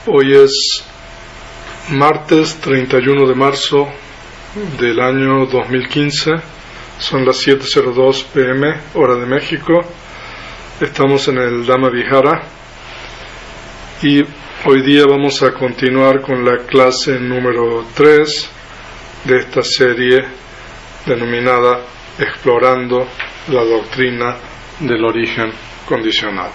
Hoy es martes 31 de marzo del año 2015, son las 7:02 p.m. hora de México. Estamos en el Dhamma Vihara y hoy día vamos a continuar con la clase número 3 de esta serie denominada Explorando la doctrina del origen condicionado.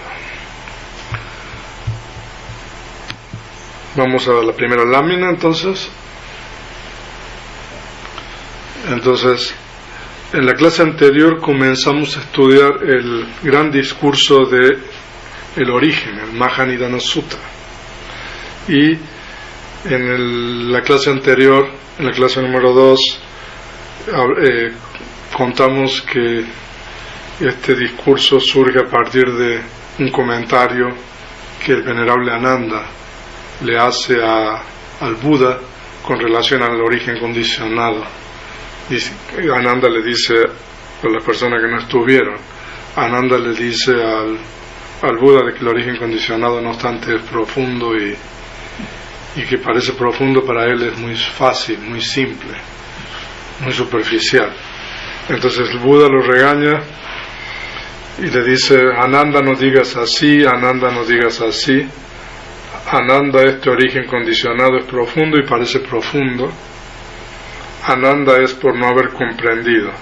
Vamos a la primera lámina entonces. En la clase anterior comenzamos a estudiar el gran discurso de el origen, el Mahanidana Sutta. Y en la clase anterior, en la clase número 2, contamos que este discurso surge a partir de un comentario que el venerable Ananda le hace al Buda con relación al origen condicionado. Ananda le dice a las personas que no estuvieron, Ananda le dice al Buda de que el origen condicionado no obstante es profundo y que parece profundo para él es muy fácil, muy simple, muy superficial. Entonces el Buda lo regaña y le dice: Ananda, no digas así, Ananda, no digas así. Ananda, este origen condicionado es profundo y parece profundo. Ananda, es por no haber comprendido,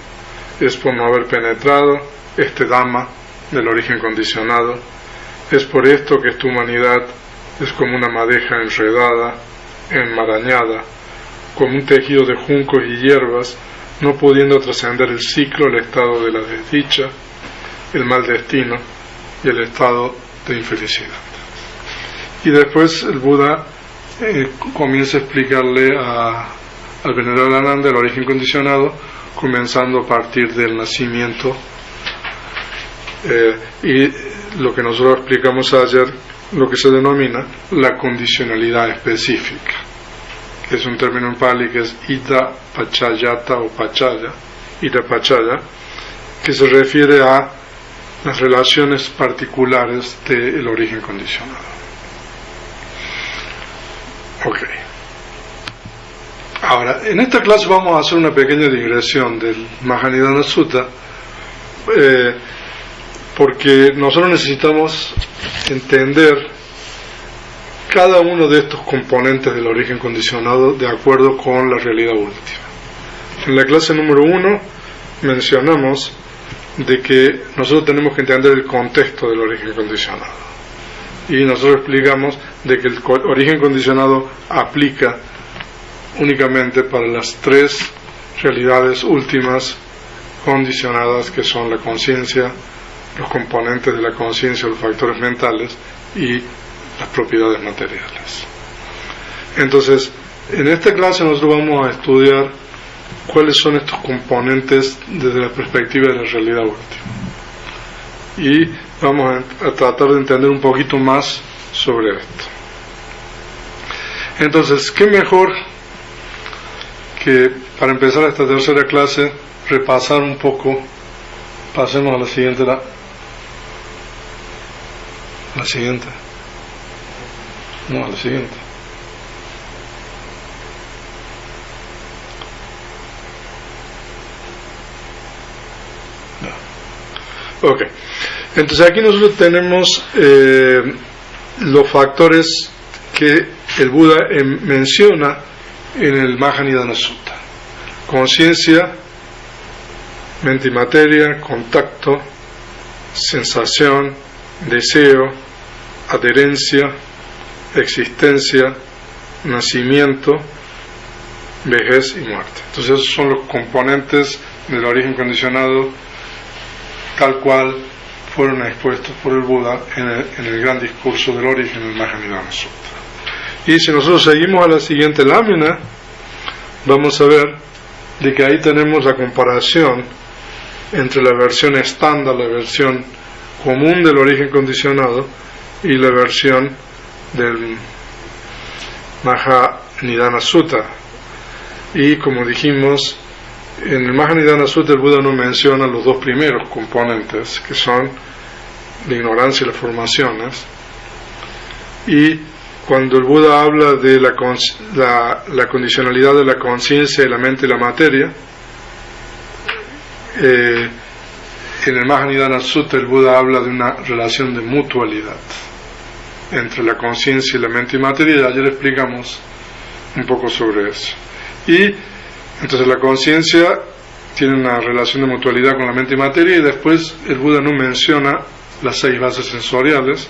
es por no haber penetrado este Dhamma del origen condicionado. Es por esto que esta humanidad es como una madeja enredada, enmarañada, como un tejido de juncos y hierbas, no pudiendo trascender el ciclo, el estado de la desdicha, el mal destino y el estado de infelicidad. Y después el Buda comienza a explicarle al venerable Ananda el origen condicionado, comenzando a partir del nacimiento, y lo que nosotros explicamos ayer, lo que se denomina la condicionalidad específica, que es un término en Pali que es Ida Pachayata o Pachaya, Ida Pachaya, que se refiere a las relaciones particulares del origen condicionado. Ok. Ahora, en esta clase vamos a hacer una pequeña digresión del Mahanidana Sutta, porque nosotros necesitamos entender cada uno de estos componentes del origen condicionado de acuerdo con la realidad última. En la clase número 1 mencionamos de que nosotros tenemos que entender el contexto del origen condicionado. Y nosotros explicamos de que el origen condicionado aplica únicamente para las tres realidades últimas condicionadas, que son la conciencia, los componentes de la conciencia, los factores mentales y las propiedades materiales. Entonces, en esta clase nosotros vamos a estudiar cuáles son estos componentes desde la perspectiva de la realidad última. Y vamos a tratar de entender un poquito más sobre esto. Entonces, ¿qué mejor que para empezar esta tercera clase repasar un poco? Pasemos a la siguiente. La siguiente. No, a la siguiente. No. Ok. Entonces aquí nosotros tenemos los factores que el Buda menciona en el Mahanidana Sutta: conciencia, mente y materia, contacto, sensación, deseo, adherencia, existencia, nacimiento, vejez y muerte. Entonces esos son los componentes del origen condicionado tal cual fueron expuestos por el Buda en el gran discurso del origen del Mahanidana Sutta. Y si nosotros seguimos a la siguiente lámina, vamos a ver de que ahí tenemos la comparación entre la versión estándar, la versión común del origen condicionado, y la versión del Mahanidana Sutta. Y como dijimos, en el Mahanidana Sutta el Buda no menciona los dos primeros componentes, que son la ignorancia y las formaciones, y cuando el Buda habla de la condicionalidad de la conciencia, de la mente y la materia, en el Mahanidana Sutta el Buda habla de una relación de mutualidad entre la conciencia y la mente y materia, y ayer explicamos un poco sobre eso. Y entonces la conciencia tiene una relación de mutualidad con la mente y materia, y después el Buda no menciona las 6 bases sensoriales,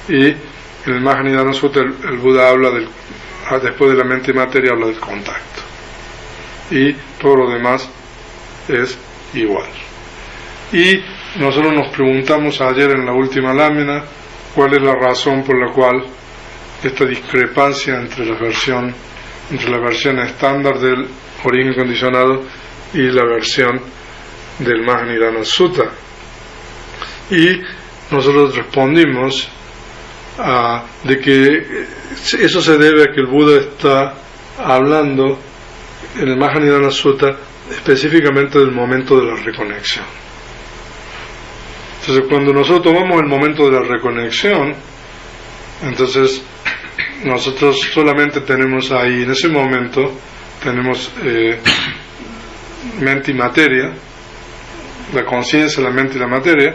y en el Mahanidana Sutta el Buda habla después de la mente y materia habla del contacto, y todo lo demás es igual. Y nosotros nos preguntamos ayer en la última lámina cuál es la razón por la cual esta discrepancia entre la versión estándar del origen condicionado y la versión del Mahanidana Sutta. Y nosotros respondimos de que eso se debe a que el Buda está hablando en el Mahanidana Sutta específicamente del momento de la reconexión. Entonces, cuando nosotros tomamos el momento de la reconexión, entonces nosotros solamente tenemos ahí, en ese momento tenemos mente y materia, la conciencia, la mente y la materia,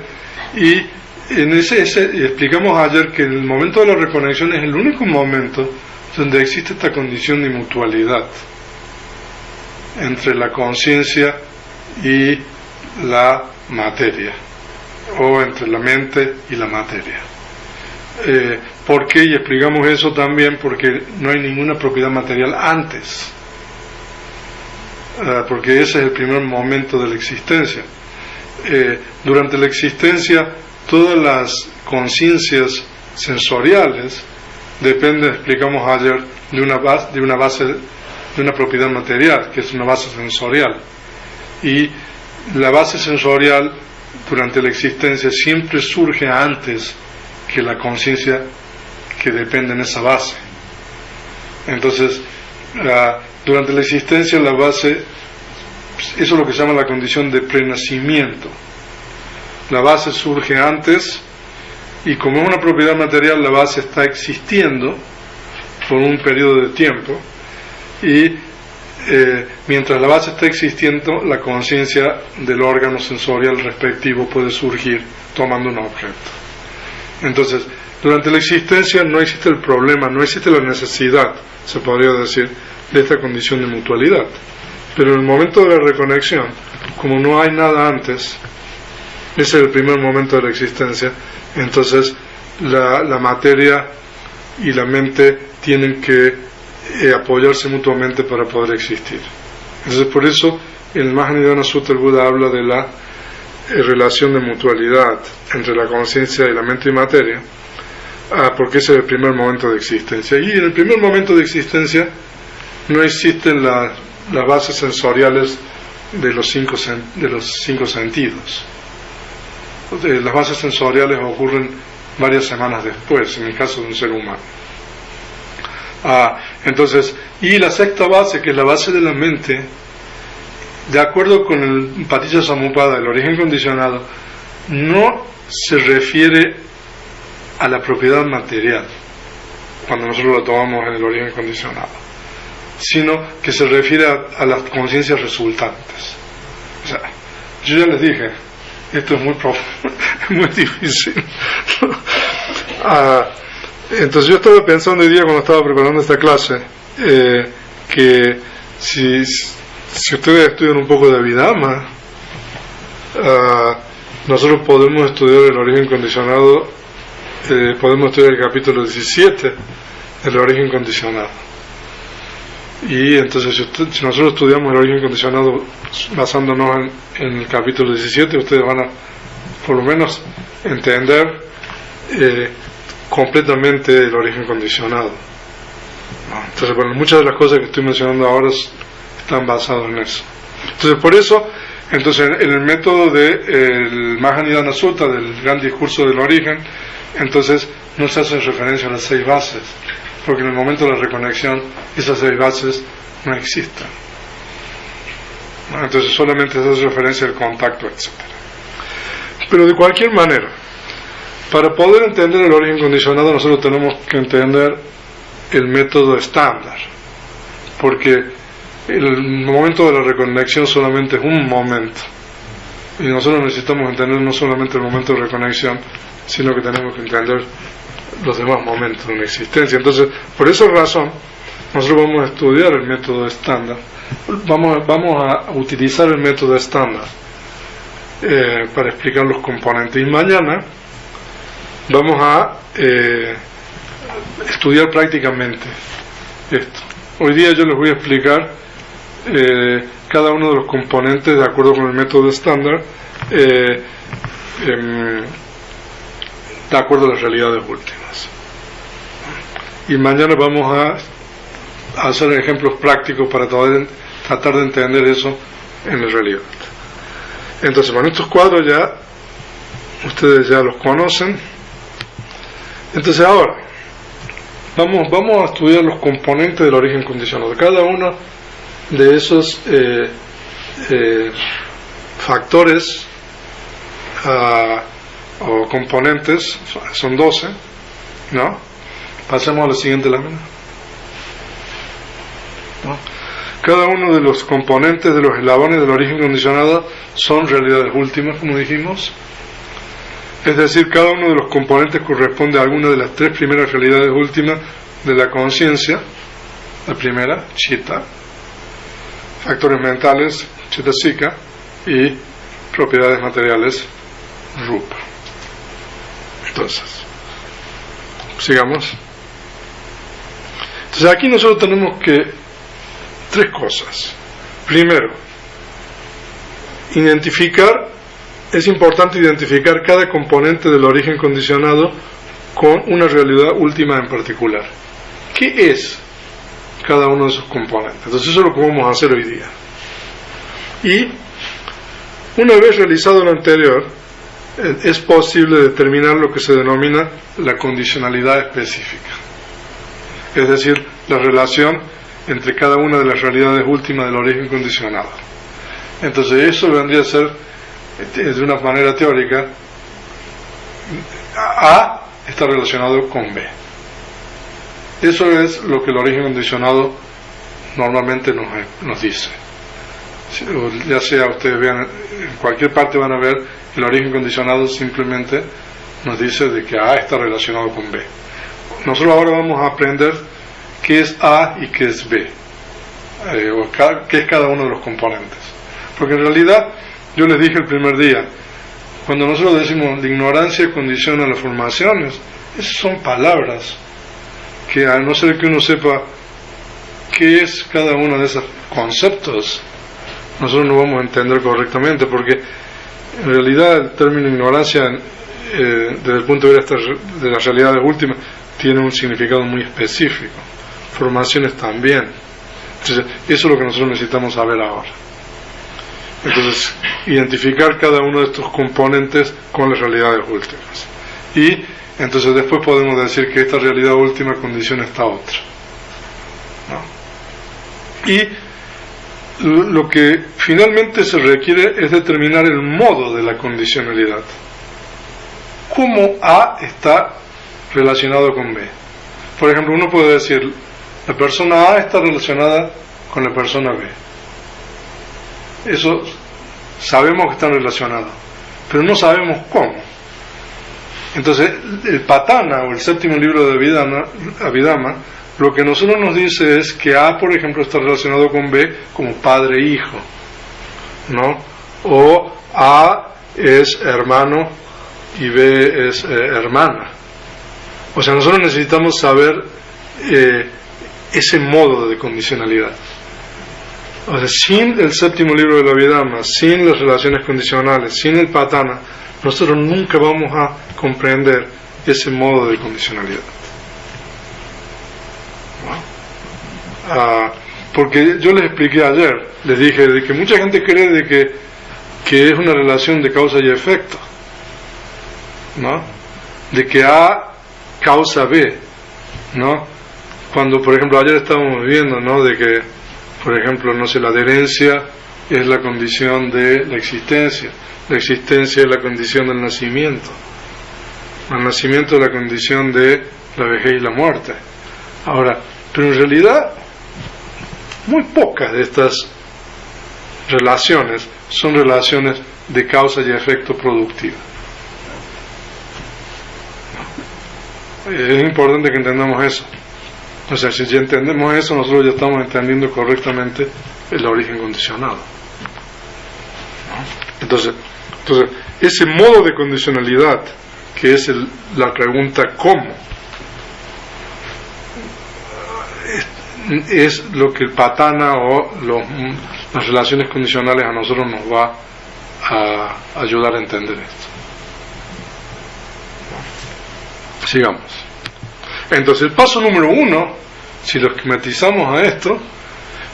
y en explicamos ayer que el momento de la reconexión es el único momento donde existe esta condición de mutualidad entre la conciencia y la materia, o entre la mente y la materia. ¿Por qué? Y explicamos eso también porque no hay ninguna propiedad material antes, porque ese es el primer momento de la existencia. Durante la existencia todas las conciencias sensoriales dependen, explicamos ayer, de una propiedad material, que es una base sensorial, y la base sensorial durante la existencia siempre surge antes que la conciencia que depende en esa base. Entonces, durante la existencia la base, eso es lo que se llama la condición de prenacimiento. La base surge antes, y como es una propiedad material, la base está existiendo por un periodo de tiempo, y mientras la base está existiendo, la conciencia del órgano sensorial respectivo puede surgir tomando un objeto. Entonces, durante la existencia no existe el problema, no existe la necesidad, se podría decir, de esta condición de mutualidad. Pero en el momento de la reconexión, como no hay nada antes, ese es el primer momento de la existencia, entonces la materia y la mente tienen que apoyarse mutuamente para poder existir. Entonces, por eso en el Mahanidana Sutta el Buda habla de la relación de mutualidad entre la conciencia y la mente y materia, porque ese es el primer momento de existencia. Y en el primer momento de existencia no existen las bases sensoriales de los cinco sentidos. Las bases sensoriales ocurren varias semanas después, en el caso de un ser humano. Entonces, y la sexta base, que es la base de la mente, de acuerdo con el Paticca-Samuppada, el origen condicionado, no se refiere a la propiedad material cuando nosotros la tomamos en el origen condicionado, sino que se refiere a las conciencias resultantes. O sea, yo ya les dije, esto es muy profundo, muy difícil. Entonces yo estaba pensando hoy día cuando estaba preparando esta clase, que si ustedes estudian un poco de Abhidhamma, nosotros podemos estudiar el origen condicionado, podemos estudiar el capítulo 17 del origen condicionado. Y entonces si nosotros estudiamos el origen condicionado basándonos en el capítulo 17, ustedes van a por lo menos entender completamente el origen condicionado. Entonces, bueno, muchas de las cosas que estoy mencionando ahora están basadas en eso. Entonces, por eso, en el método del Mahanidana Sutta, del gran discurso del origen, entonces no se hace referencia a las 6 bases, porque en el momento de la reconexión esas 6 bases no existen. Entonces solamente se hace referencia al contacto, etc. Pero de cualquier manera, para poder entender el origen condicionado, nosotros tenemos que entender el método estándar, porque el momento de la reconexión solamente es un momento, y nosotros necesitamos entender no solamente el momento de reconexión, sino que tenemos que entender los demás momentos de una existencia. Entonces, por esa razón, nosotros vamos a estudiar el método estándar, vamos a utilizar el método estándar para explicar los componentes, y mañana vamos a estudiar prácticamente esto. Hoy día yo les voy a explicar cada uno de los componentes de acuerdo con el método estándar, de acuerdo a las realidades últimas, y mañana vamos a hacer ejemplos prácticos para tratar de entender eso en la realidad. Entonces, bueno, estos cuadros ya ustedes ya los conocen. Entonces ahora vamos a estudiar los componentes del origen condicionado. Cada uno de esos factores o componentes, son 12, ¿no? Pasemos a la siguiente lámina, ¿no? Cada uno de los componentes de los eslabones del origen condicionado son realidades últimas, como dijimos. Es decir, cada uno de los componentes corresponde a alguna de las tres primeras realidades últimas de la conciencia. La primera, chitta, factores mentales, chittasika, y propiedades materiales, rupa. Entonces, sigamos. Entonces aquí nosotros tenemos que tres cosas. Primero, es importante identificar cada componente del origen condicionado con una realidad última en particular. ¿Qué es cada uno de esos componentes? Entonces eso es lo que vamos a hacer hoy día. Y una vez realizado lo anterior, es posible determinar lo que se denomina la condicionalidad específica, es decir, la relación entre cada una de las realidades últimas del origen condicionado. Entonces eso vendría a ser, de una manera teórica, A está relacionado con B. Eso es lo que el origen condicionado normalmente nos dice. Ya sea ustedes vean, en cualquier parte van a ver, el origen condicionado simplemente nos dice de que A está relacionado con B. Nosotros ahora vamos a aprender qué es A y qué es B, o qué es cada uno de los componentes. Porque en realidad, yo les dije el primer día, cuando nosotros decimos la ignorancia condiciona las formaciones, esas son palabras que, a no ser que uno sepa qué es cada uno de esos conceptos, nosotros no vamos a entender correctamente, porque en realidad el término ignorancia, desde el punto de vista de las realidades últimas, tiene un significado muy específico. Formaciones también. Entonces, eso es lo que nosotros necesitamos saber ahora. Entonces, identificar cada uno de estos componentes con las realidades últimas. Y entonces después podemos decir que esta realidad última condiciona esta otra, ¿no? Y lo que finalmente se requiere es determinar el modo de la condicionalidad. ¿Cómo A está relacionado con B? Por ejemplo, uno puede decir, la persona A está relacionada con la persona B. Eso sabemos que están relacionados, pero no sabemos cómo. Entonces, el Patana, o el séptimo libro de Abhidhamma, lo que nosotros nos dice es que A, por ejemplo, está relacionado con B como padre e hijo, ¿no? O A es hermano y B es hermana. O sea, nosotros necesitamos saber ese modo de condicionalidad. O sea, sin el séptimo libro de la Abhidhamma, sin las relaciones condicionales, sin el Patana, nosotros nunca vamos a comprender ese modo de condicionalidad. Porque yo les expliqué ayer, les dije de que mucha gente cree de que es una relación de causa y efecto, ¿no? De que A causa B, ¿no? Cuando, por ejemplo, ayer estábamos viendo, ¿no? De que, por ejemplo, no sé, la adherencia es la condición de la existencia es la condición del nacimiento, el nacimiento es la condición de la vejez y la muerte, Ahora, pero en realidad muy pocas de estas relaciones son relaciones de causa y efecto productiva. Es importante que entendamos eso. O sea, si ya entendemos eso, nosotros ya estamos entendiendo correctamente el origen condicionado. Entonces, ese modo de condicionalidad, que es la pregunta ¿cómo?, es lo que el patana o las relaciones condicionales a nosotros nos va a ayudar a entender esto. Sigamos. Entonces el paso número 1, si lo esquematizamos a esto,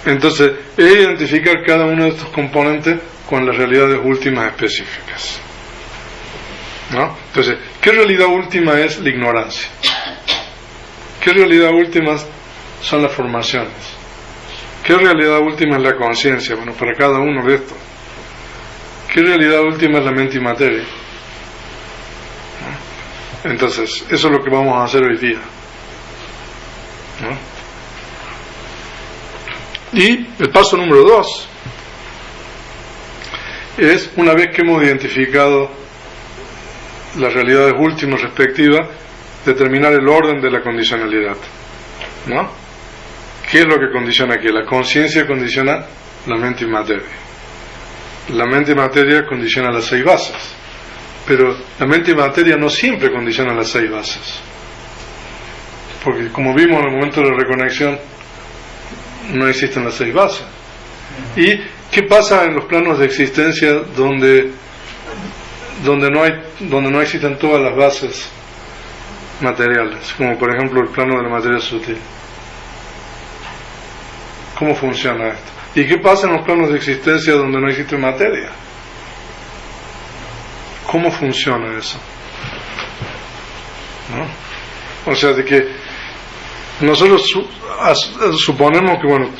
entonces es identificar cada uno de estos componentes con las realidades últimas específicas, ¿no? Entonces, ¿qué realidad última es la ignorancia? ¿Qué realidad última son las formaciones? ¿Qué realidad última es la conciencia? Bueno, para cada uno de estos. ¿Qué realidad última es la mente y materia? Entonces, eso es lo que vamos a hacer hoy día, ¿no? Y el paso número 2 es, una vez que hemos identificado las realidades últimas respectivas, determinar el orden de la condicionalidad, ¿no? ¿Qué es lo que condiciona aquí? La conciencia condiciona la mente y materia. La mente y materia condiciona las 6 bases. Pero la mente y materia no siempre condicionan las 6 bases. Porque como vimos en el momento de la reconexión, no existen las 6 bases. ¿Y qué pasa en los planos de existencia donde no existen todas las bases materiales? Como por ejemplo el plano de la materia sutil. ¿Cómo funciona esto? ¿Y qué pasa en los planos de existencia donde no existe materia? ¿Cómo funciona eso? ¿No? O sea, de que nosotros suponemos que, bueno,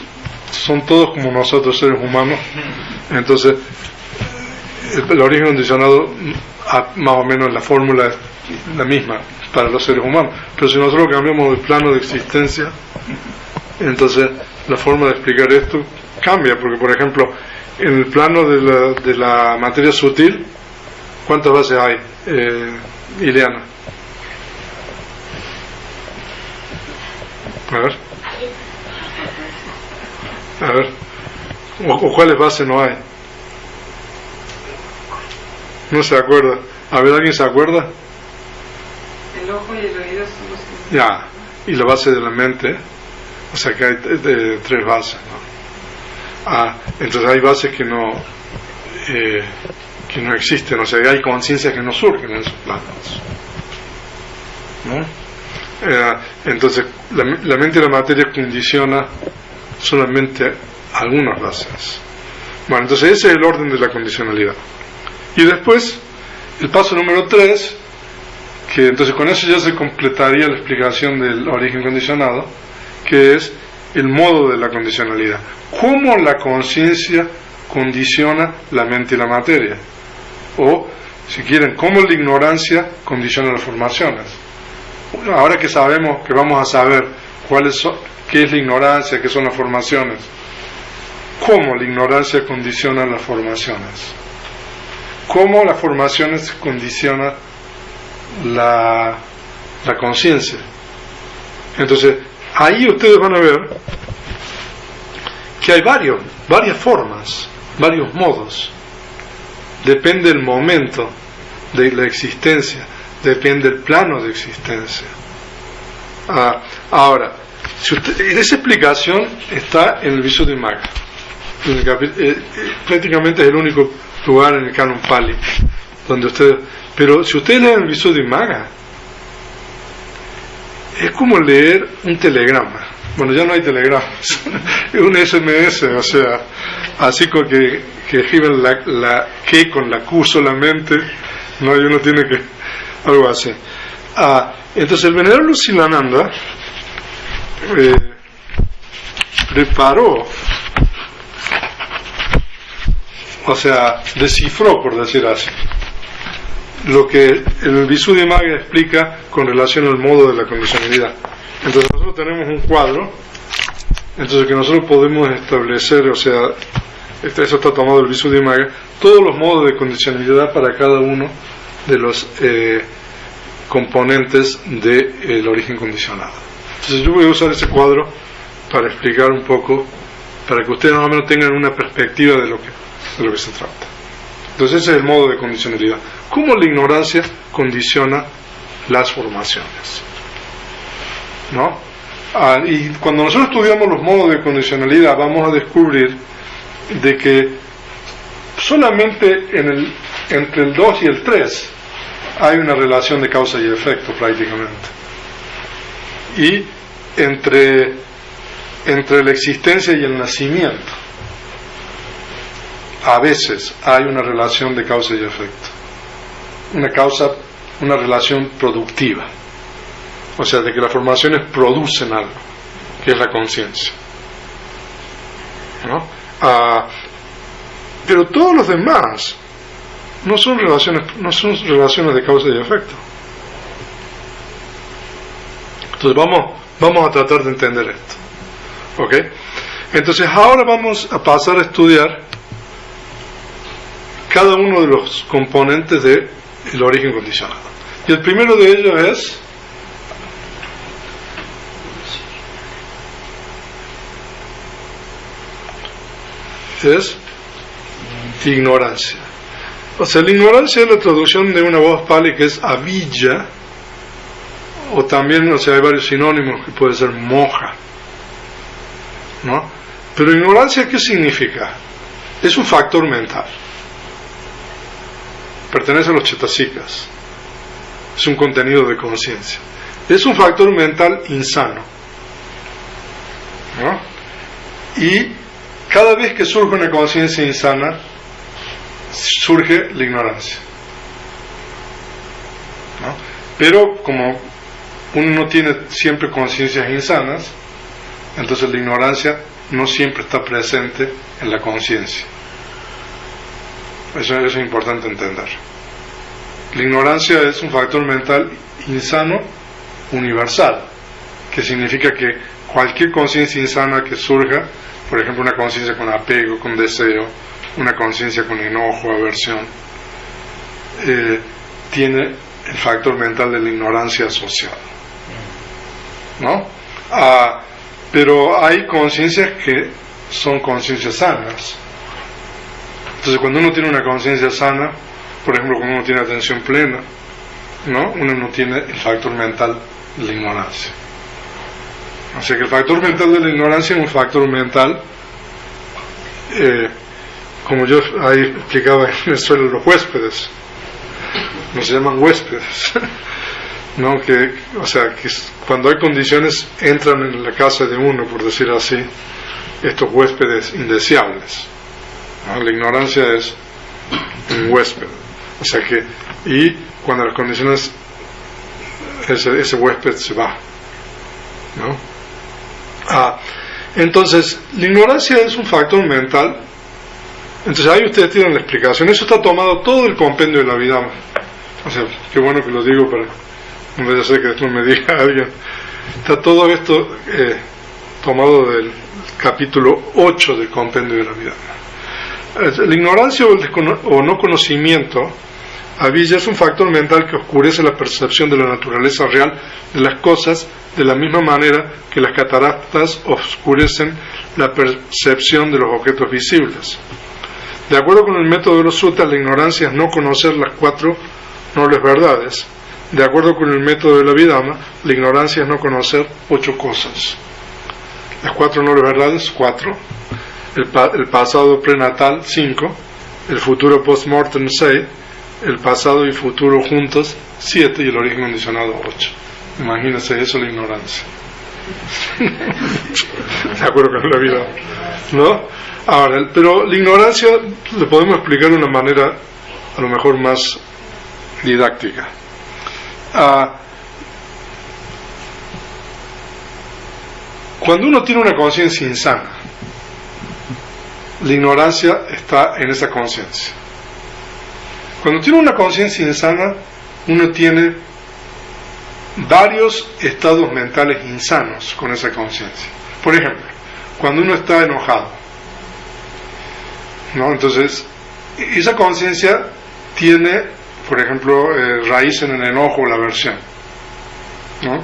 son todos como nosotros, seres humanos, entonces el origen condicionado, más o menos la fórmula es la misma para los seres humanos, pero si nosotros cambiamos el plano de existencia, entonces la forma de explicar esto cambia, porque por ejemplo en el plano de la materia sutil, ¿cuántas bases hay, Ileana? A ver, o cuáles bases no hay. No se acuerda. A ver, ¿alguien se acuerda? El ojo y el oído son los que... Ya, y la base de la mente, o sea que hay 3 bases, ¿no? Entonces hay bases que no existen, o sea que hay conciencias que no surgen en esos planos, ¿no? Entonces la mente y la materia condiciona solamente algunas bases. Bueno, entonces ese es el orden de la condicionalidad. Y después el paso número 3, que entonces con eso ya se completaría la explicación del origen condicionado, que es el modo de la condicionalidad. ¿Cómo la conciencia condiciona la mente y la materia? O, si quieren, cómo la ignorancia condiciona las formaciones. Ahora que sabemos, que vamos a saber qué es la ignorancia, qué son las formaciones, ¿cómo la ignorancia condiciona las formaciones? ¿Cómo las formaciones condicionan la conciencia? Entonces, ahí ustedes van a ver que hay varias formas, varios modos. Depende del momento de la existencia, depende del plano de existencia. Ahora, esa explicación está en el Visuddhimagga. Prácticamente es el único lugar en el Canon Pali donde pero si ustedes leen el Visuddhimagga, es como leer un telegrama. Bueno, ya no hay telegramas, es un SMS, o sea, así como que escriben la que con la Q solamente, no, y uno tiene que, algo así. Entonces el venerable Silananda preparó, o sea, descifró, por decir así, lo que el Visuddhimagga explica con relación al modo de la condicionalidad. Entonces nosotros tenemos un cuadro, entonces que nosotros podemos establecer, o sea, eso está tomado del Visuddhimagga, todos los modos de condicionalidad para cada uno de los componentes del origen condicionado. Entonces yo voy a usar ese cuadro para explicar un poco, para que ustedes más o menos tengan una perspectiva de lo que se trata. Entonces ese es el modo de condicionalidad. ¿Cómo la ignorancia condiciona las formaciones? ¿No? Y cuando nosotros estudiamos los modos de condicionalidad vamos a descubrir de que solamente entre el 2 y el 3 hay una relación de causa y efecto prácticamente. Y entre la existencia y el nacimiento a veces hay una relación de causa y efecto, una relación productiva, o sea, de que las formaciones producen algo, que es la conciencia, ¿no? Pero todos los demás no son relaciones de causa y efecto. Entonces vamos a tratar de entender esto, ¿ok? Entonces ahora vamos a pasar a estudiar cada uno de los componentes del origen condicionado. Y el primero de ellos es ignorancia. O sea, la ignorancia es la traducción de una voz pali que es avijja, o también, o sea, hay varios sinónimos que puede ser moja, ¿no? Pero ignorancia, ¿qué significa? Es un factor mental. Pertenece a los chetasikas. Es un contenido de conciencia. Es un factor mental insano, ¿no? Y cada vez que surge una conciencia insana, surge la ignorancia, ¿no? Pero como uno no tiene siempre conciencias insanas, entonces la ignorancia no siempre está presente en la conciencia. Eso es importante entender. La ignorancia es un factor mental insano universal, que significa que cualquier conciencia insana que surja, por ejemplo una conciencia con apego, con deseo, una conciencia con enojo, aversión, tiene el factor mental de la ignorancia asociado, ¿no? Pero hay conciencias que son conciencias sanas. Entonces cuando uno tiene una conciencia sana, por ejemplo cuando uno tiene atención plena, ¿no? Uno no tiene el factor mental de la ignorancia. O sea que el factor mental de la ignorancia es un factor mental, como yo ahí explicaba en Venezuela, los huéspedes, no se llaman huéspedes, ¿no? O sea, que cuando hay condiciones entran en la casa de uno, por decir así, estos huéspedes indeseables, ¿no? La ignorancia es un huésped, o sea que, y cuando las condiciones, ese huésped se va, ¿no? Entonces la ignorancia es un factor mental. Entonces ahí ustedes tienen la explicación. Eso está tomado todo el compendio de la Abhidhamma. O sea, qué bueno que lo digo para en vez de hacer que después me diga alguien. Está todo esto tomado del capítulo 8 del compendio de la Abhidhamma. La ignorancia o no conocimiento, avijja, es un factor mental que oscurece la percepción de la naturaleza real de las cosas, de la misma manera que las cataratas oscurecen la percepción de los objetos visibles. De acuerdo con el método de los sutras, la ignorancia es no conocer las 4 nobles verdades. De acuerdo con el método de la Abhidhamma, la ignorancia es no conocer 8 cosas. Las 4 nobles verdades, 4. El pasado prenatal, 5. El futuro post-mortem, 6. El pasado y futuro juntos, 7. Y el origen condicionado, 8. Imagínense eso, la ignorancia. De acuerdo con la vida, ¿no? Ahora, pero la ignorancia le podemos explicar de una manera a lo mejor más didáctica. Cuando uno tiene una conciencia insana, la ignorancia está en esa conciencia. Cuando tiene una conciencia insana, uno tiene varios estados mentales insanos con esa conciencia. Por ejemplo, cuando uno está enojado, ¿no? Entonces, esa conciencia tiene, por ejemplo, raíz en el enojo o la aversión, ¿no?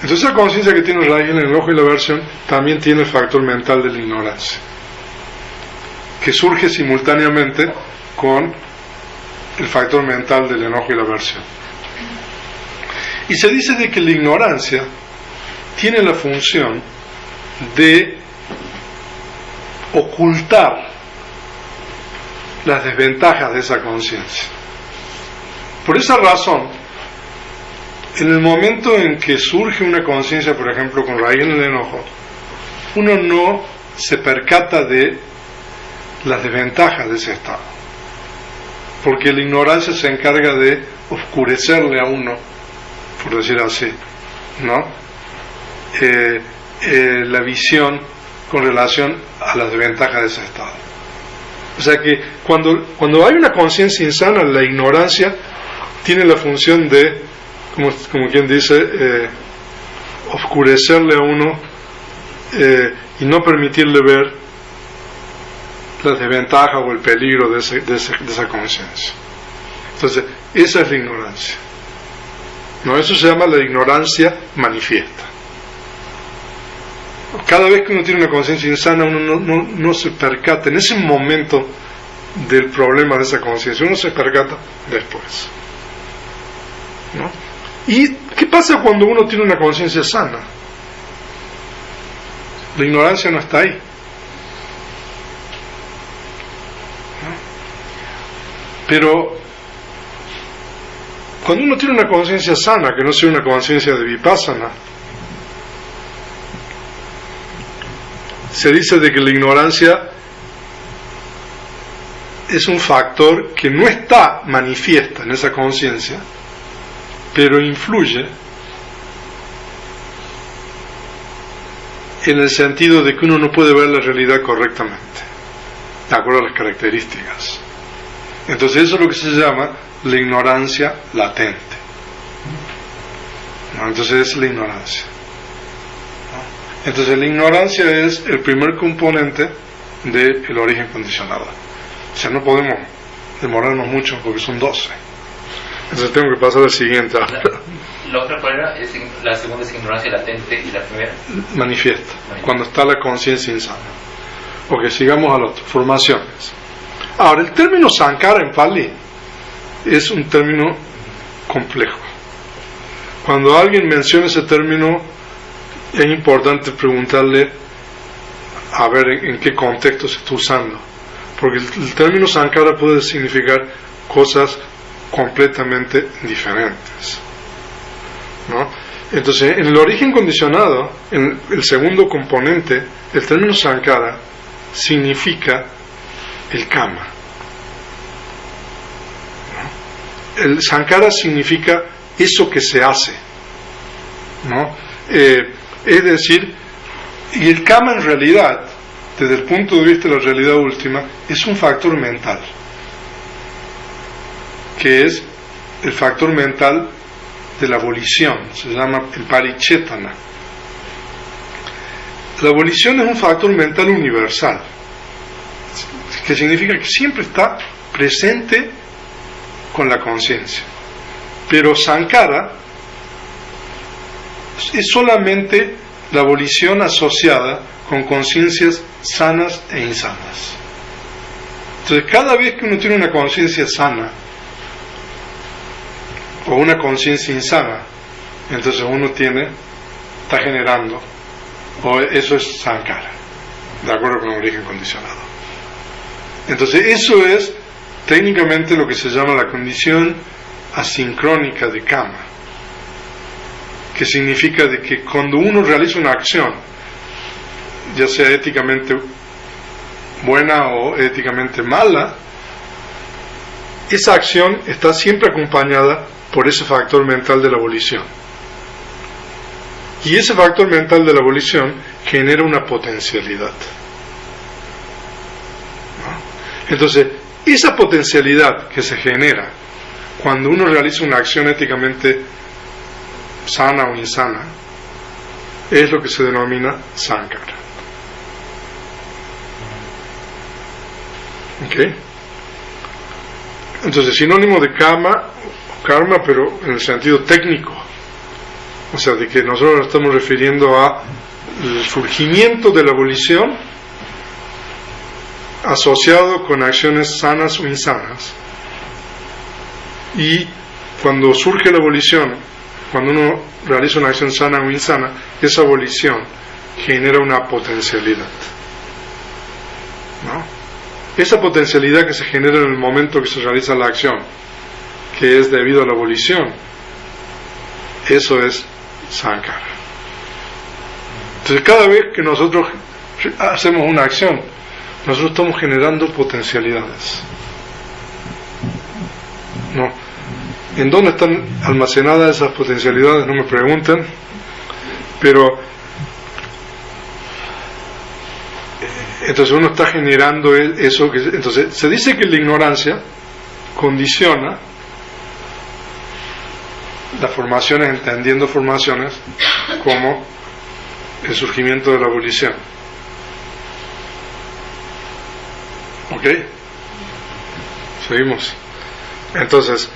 Entonces, esa conciencia que tiene raíz en el enojo y la aversión también tiene el factor mental de la ignorancia, que surge simultáneamente con el factor mental del enojo y la aversión. Y se dice de que la ignorancia tiene la función de ocultar las desventajas de esa conciencia. Por esa razón, en el momento en que surge una conciencia, por ejemplo, con raíz en el enojo, uno no se percata de las desventajas de ese estado, porque la ignorancia se encarga de oscurecerle a uno, por decir así, ¿no? La visión con relación a las desventajas de ese estado. O sea que cuando hay una conciencia insana, la ignorancia tiene la función de, como quien dice, oscurecerle a uno y no permitirle ver las desventajas o el peligro de esa conciencia. Entonces, esa es la ignorancia. No, eso se llama la ignorancia manifiesta. Cada vez que uno tiene una conciencia insana, uno no se percata en ese momento del problema de esa conciencia, uno se percata después, ¿no? ¿Y qué pasa cuando uno tiene una conciencia sana? La ignorancia no está ahí, ¿no? Pero cuando uno tiene una conciencia sana, que no sea una conciencia de vipassana, se dice de que la ignorancia es un factor que no está manifiesta en esa conciencia, pero influye en el sentido de que uno no puede ver la realidad correctamente, de acuerdo a las características. Entonces eso es lo que se llama la ignorancia latente, ¿no? Entonces es la ignorancia. Entonces la ignorancia es el primer componente del origen condicionado. O sea, no podemos demorarnos mucho porque son 12. Entonces tengo que pasar al siguiente. ¿La otra cuál era? La segunda es ignorancia latente y la primera manifiesta, cuando está la conciencia insana. Ok, sigamos al otro. Formaciones. Ahora, el término Sankara en Pali es un término complejo. Cuando alguien menciona ese término, es importante preguntarle a ver en qué contexto se está usando, porque el término Sankara puede significar cosas completamente diferentes, ¿no? Entonces, en el origen condicionado, en el segundo componente, el término Sankara significa el kama, ¿no? El Sankara significa eso que se hace, ¿no? Es decir, y el kama en realidad, desde el punto de vista de la realidad última, es un factor mental, que es el factor mental de la volición, se llama el parichetana. La volición es un factor mental universal, que significa que siempre está presente con la conciencia. Pero Sankara es solamente la volición asociada con conciencias sanas e insanas. Entonces, cada vez que uno tiene una conciencia sana o una conciencia insana, entonces uno está generando, o eso es Sankara, de acuerdo con el origen condicionado. Entonces, eso es técnicamente lo que se llama la condición asincrónica de kama, que significa de que cuando uno realiza una acción, ya sea éticamente buena o éticamente mala, esa acción está siempre acompañada por ese factor mental de la volición. Y ese factor mental de la volición genera una potencialidad, ¿no? Entonces, esa potencialidad que se genera cuando uno realiza una acción éticamente sana o insana, es lo que se denomina sankhara. ¿Ok? Entonces, sinónimo de karma, pero en el sentido técnico, o sea, de que nosotros nos estamos refiriendo a el surgimiento de la volición asociado con acciones sanas o insanas. Y cuando surge la volición, cuando uno realiza una acción sana o insana, esa volición genera una potencialidad, ¿no? Esa potencialidad que se genera en el momento que se realiza la acción, que es debido a la volición, eso es sankhara. Entonces, cada vez que nosotros hacemos una acción, nosotros estamos generando potencialidades, ¿no? ¿En dónde están almacenadas esas potencialidades? No me pregunten, pero entonces uno está generando eso. Entonces se dice que la ignorancia condiciona las formaciones, entendiendo formaciones como el surgimiento de la volición. ¿Ok? Seguimos. Entonces,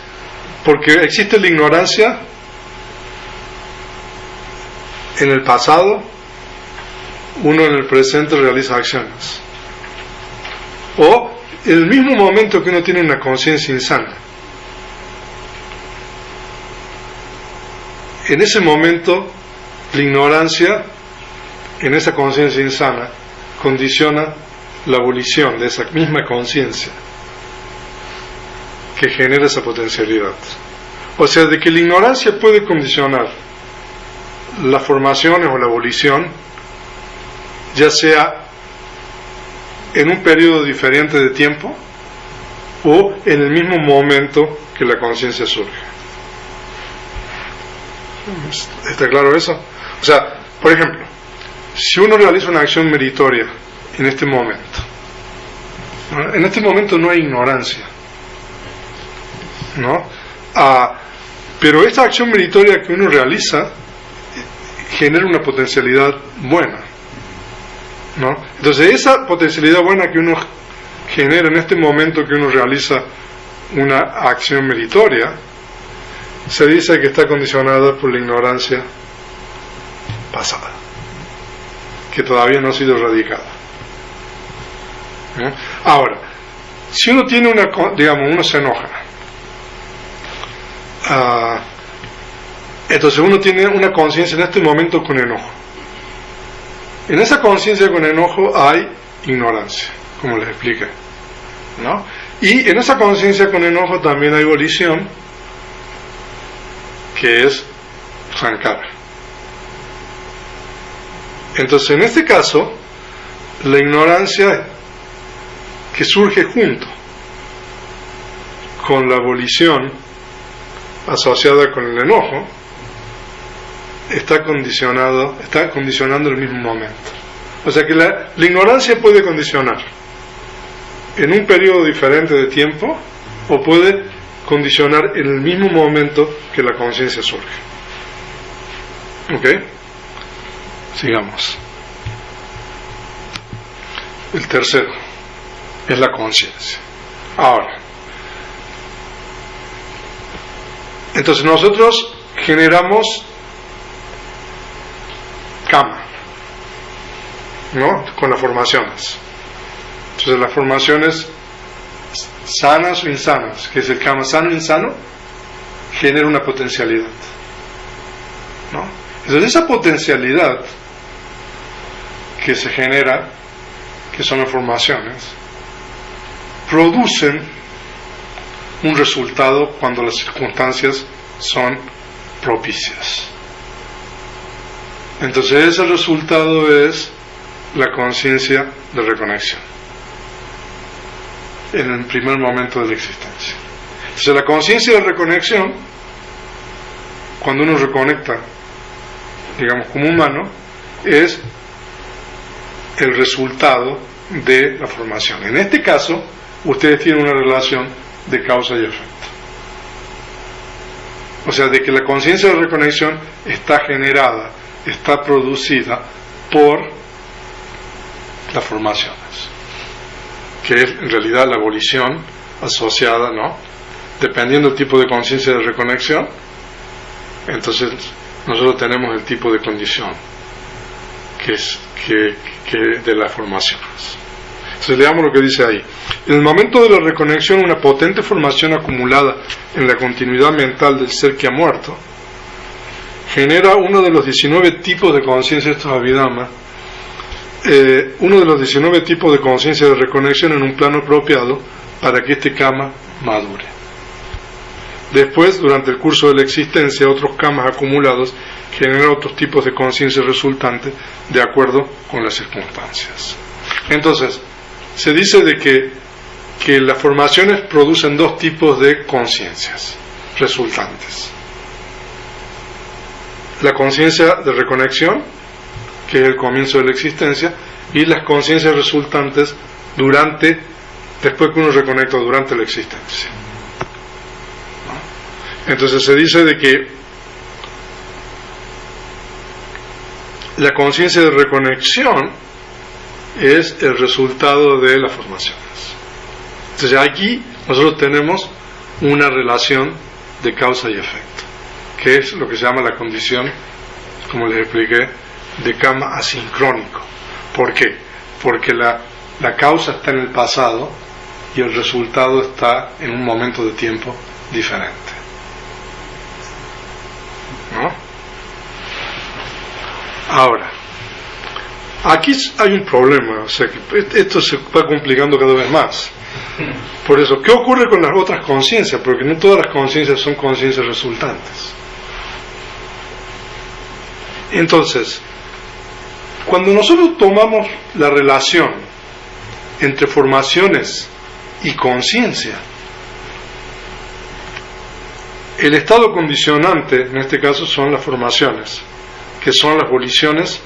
porque existe la ignorancia en el pasado, uno en el presente realiza acciones. O en el mismo momento que uno tiene una conciencia insana, en ese momento la ignorancia en esa conciencia insana condiciona la volición de esa misma conciencia que genera esa potencialidad. O sea, de que la ignorancia puede condicionar las formaciones o la volición, ya sea en un periodo diferente de tiempo o en el mismo momento que la conciencia surge. ¿Está claro eso? O sea, por ejemplo, si uno realiza una acción meritoria en este momento, en este momento no hay ignorancia, ¿no? Pero esta acción meritoria que uno realiza genera una potencialidad buena, ¿no? Entonces esa potencialidad buena que uno genera en este momento que uno realiza una acción meritoria, se dice que está condicionada por la ignorancia pasada, que todavía no ha sido erradicada. Ahora, si uno tiene uno se enoja, entonces uno tiene una conciencia en este momento con enojo. En esa conciencia con enojo hay ignorancia, como les expliqué, ¿no? Y en esa conciencia con enojo también hay volición, que es sankhara. Entonces, en este caso, la ignorancia que surge junto con la volición asociada con el enojo está condicionando el mismo momento. O sea que la ignorancia puede condicionar en un periodo diferente de tiempo o puede condicionar en el mismo momento que la conciencia surge. ¿Ok? Sigamos. El tercero es la conciencia. Ahora, entonces nosotros generamos kama, ¿no? Con las formaciones. Entonces las formaciones sanas o insanas, que es el kama sano o insano, genera una potencialidad, ¿no? Entonces esa potencialidad que se genera, que son las formaciones, producen un resultado cuando las circunstancias son propicias. Entonces ese resultado es la conciencia de reconexión en el primer momento de la existencia. Entonces la conciencia de reconexión, cuando uno reconecta, digamos como humano, es el resultado de la formación. En este caso, ustedes tienen una relación de causa y efecto. O sea, de que la conciencia de reconexión está generada, está producida por las formaciones, que es en realidad la volición asociada, ¿no? Dependiendo del tipo de conciencia de reconexión, entonces nosotros tenemos el tipo de condición que es de las formaciones. Entonces leamos lo que dice ahí. En el momento de la reconexión, una potente formación acumulada en la continuidad mental del ser que ha muerto genera uno de los 19 tipos de conciencia, esto es Abhidhamma, uno de los 19 tipos de conciencia de reconexión en un plano apropiado para que este kama madure. Después, durante el curso de la existencia, otros kamas acumulados generan otros tipos de conciencia resultantes de acuerdo con las circunstancias. Entonces, se dice de que las formaciones producen dos tipos de conciencias resultantes. La conciencia de reconexión, que es el comienzo de la existencia, y las conciencias resultantes después que uno reconecta durante la existencia. Entonces se dice de que la conciencia de reconexión es el resultado de las formaciones. Entonces aquí nosotros tenemos una relación de causa y efecto, que es lo que se llama la condición, como les expliqué, de kama asincrónico. ¿Por qué? Porque la causa está en el pasado y el resultado está en un momento de tiempo diferente, ¿no? Ahora, aquí hay un problema, o sea, que esto se va complicando cada vez más. Por eso, ¿qué ocurre con las otras conciencias? Porque no todas las conciencias son conciencias resultantes. Entonces, cuando nosotros tomamos la relación entre formaciones y conciencia, el estado condicionante, en este caso, son las formaciones, que son las voliciones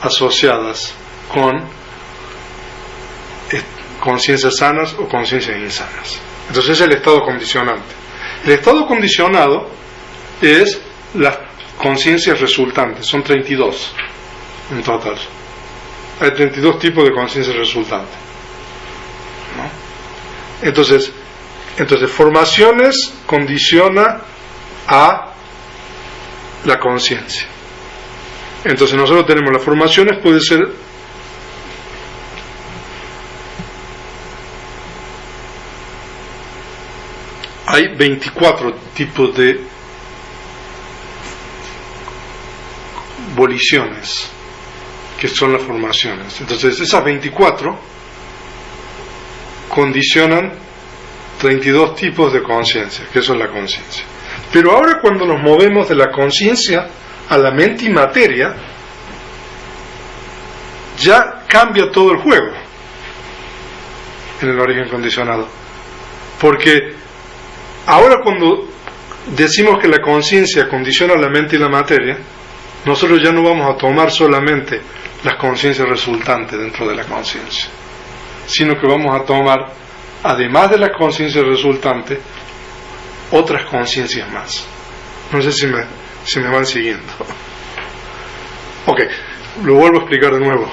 asociadas con conciencias sanas o conciencias insanas. Entonces es el estado condicionante. El estado condicionado es las conciencias resultantes, son 32 en total. Hay 32 tipos de conciencias resultantes, ¿no? Entonces formaciones condiciona a la conciencia. Entonces nosotros tenemos las formaciones, puede ser hay 24 tipos de voliciones que son las formaciones. Entonces esas 24 condicionan 32 tipos de conciencia, que eso es la conciencia. Pero ahora cuando nos movemos de la conciencia a la mente y materia, ya cambia todo el juego en el origen condicionado. Porque ahora cuando decimos que la conciencia condiciona la mente y la materia, nosotros ya no vamos a tomar solamente las conciencias resultantes dentro de la conciencia, sino que vamos a tomar, además de las conciencias resultantes, otras conciencias más. No sé si me van siguiendo. Ok, lo vuelvo a explicar de nuevo.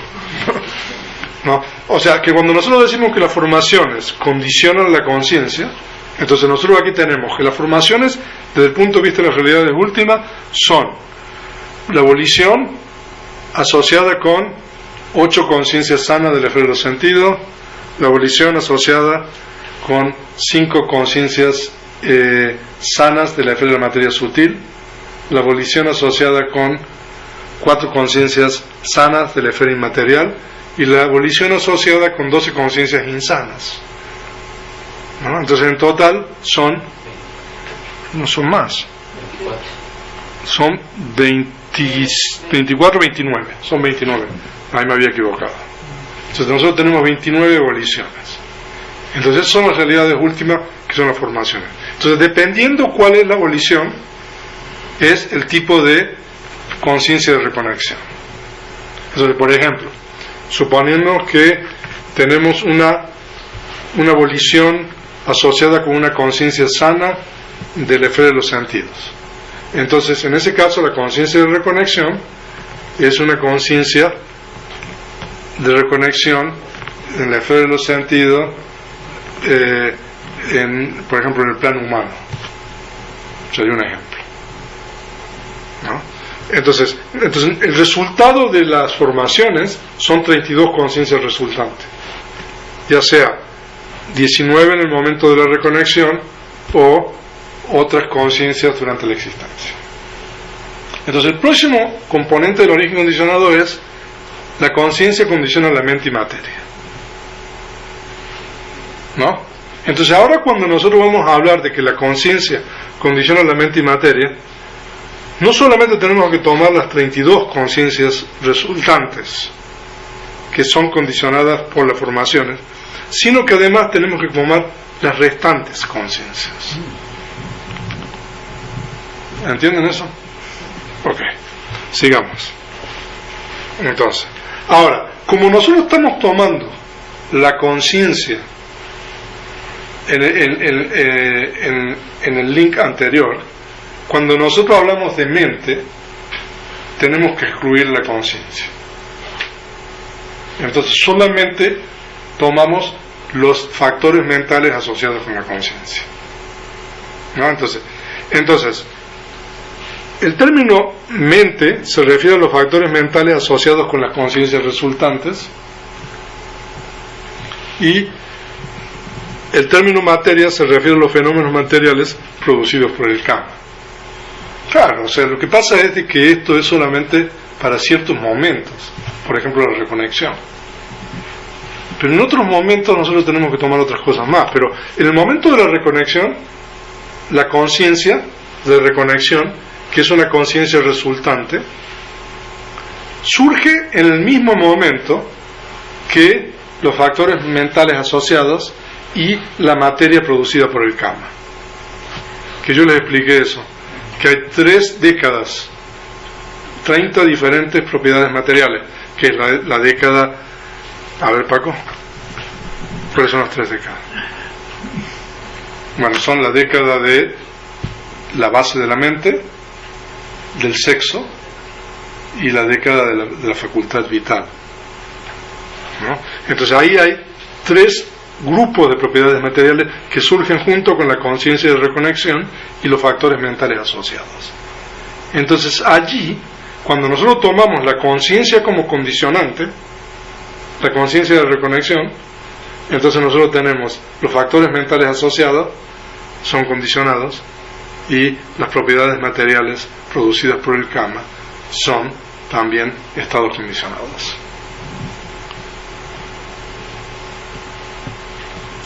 ¿No? O sea, que cuando nosotros decimos que las formaciones condicionan la conciencia, entonces nosotros aquí tenemos que las formaciones, desde el punto de vista de las realidades últimas, son la volición asociada con 8 conciencias sanas de la esfera de los sentidos, la volición asociada con 5 conciencias sanas de la esfera de la materia sutil, la volición asociada con 4 conciencias sanas de la esfera inmaterial y la volición asociada con 12 conciencias insanas, ¿no? Entonces en total no son más, son 24, 29, son 29, ahí me había equivocado. Entonces nosotros tenemos 29 voliciones. Entonces son las realidades últimas, que son las formaciones. Entonces dependiendo cuál es la volición, es el tipo de conciencia de reconexión. Entonces, por ejemplo, suponiendo que tenemos una volición asociada con una conciencia sana de la esfera de los sentidos. Entonces, en ese caso, la conciencia de reconexión es una conciencia de reconexión en la esfera de los sentidos, por ejemplo, en el plano humano. Sería un ejemplo, ¿no? Entonces, el resultado de las formaciones son 32 conciencias resultantes, ya sea 19 en el momento de la reconexión o otras conciencias durante la existencia. Entonces, el próximo componente del origen condicionado es la conciencia condiciona la mente y materia, ¿no? Entonces, ahora cuando nosotros vamos a hablar de que la conciencia condiciona la mente y materia, no solamente tenemos que tomar las 32 conciencias resultantes que son condicionadas por las formaciones, sino que además tenemos que tomar las restantes conciencias. ¿Entienden eso? Ok, sigamos. Entonces, ahora, como nosotros estamos tomando la conciencia en el link anterior, cuando nosotros hablamos de mente, tenemos que excluir la conciencia. Entonces, solamente tomamos los factores mentales asociados con la conciencia, ¿no? Entonces, el término mente se refiere a los factores mentales asociados con las conciencias resultantes, y el término materia se refiere a los fenómenos materiales producidos por el karma. Claro, o sea, lo que pasa es de que esto es solamente para ciertos momentos, por ejemplo la reconexión. Pero en otros momentos nosotros tenemos que tomar otras cosas más. Pero en el momento de la reconexión, la conciencia de reconexión, que es una conciencia resultante, surge en el mismo momento que los factores mentales asociados y la materia producida por el karma. Que yo les expliqué eso, que hay 3 décadas, 30 diferentes propiedades materiales, que es la década. A ver, Paco, ¿cuáles son las 3 décadas? Bueno, son la década de la base de la mente, del sexo, y la década de la facultad vital, ¿no? Entonces ahí hay 3 grupos de propiedades materiales que surgen junto con la conciencia de reconexión y los factores mentales asociados. Entonces allí, cuando nosotros tomamos la conciencia como condicionante, la conciencia de reconexión, entonces nosotros tenemos los factores mentales asociados, son condicionados, y las propiedades materiales producidas por el karma son también estados condicionados.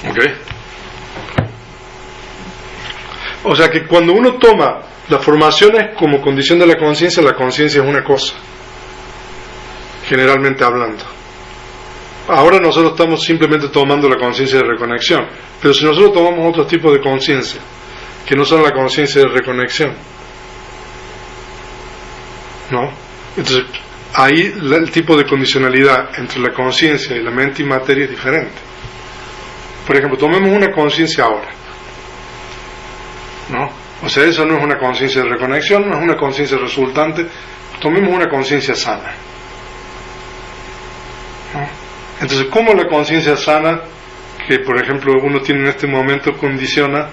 ¿Ok? O sea que cuando uno toma las formaciones como condición de la conciencia es una cosa, generalmente hablando. Ahora nosotros estamos simplemente tomando la conciencia de reconexión, pero si nosotros tomamos otros tipos de conciencia que no son la conciencia de reconexión, ¿no? Entonces ahí el tipo de condicionalidad entre la conciencia y la mente y materia es diferente. Por ejemplo, tomemos una conciencia ahora, ¿no? O sea, eso no es una conciencia de reconexión, no es una conciencia resultante. Tomemos una conciencia sana, ¿no? Entonces, ¿cómo la conciencia sana que, por ejemplo, uno tiene en este momento condiciona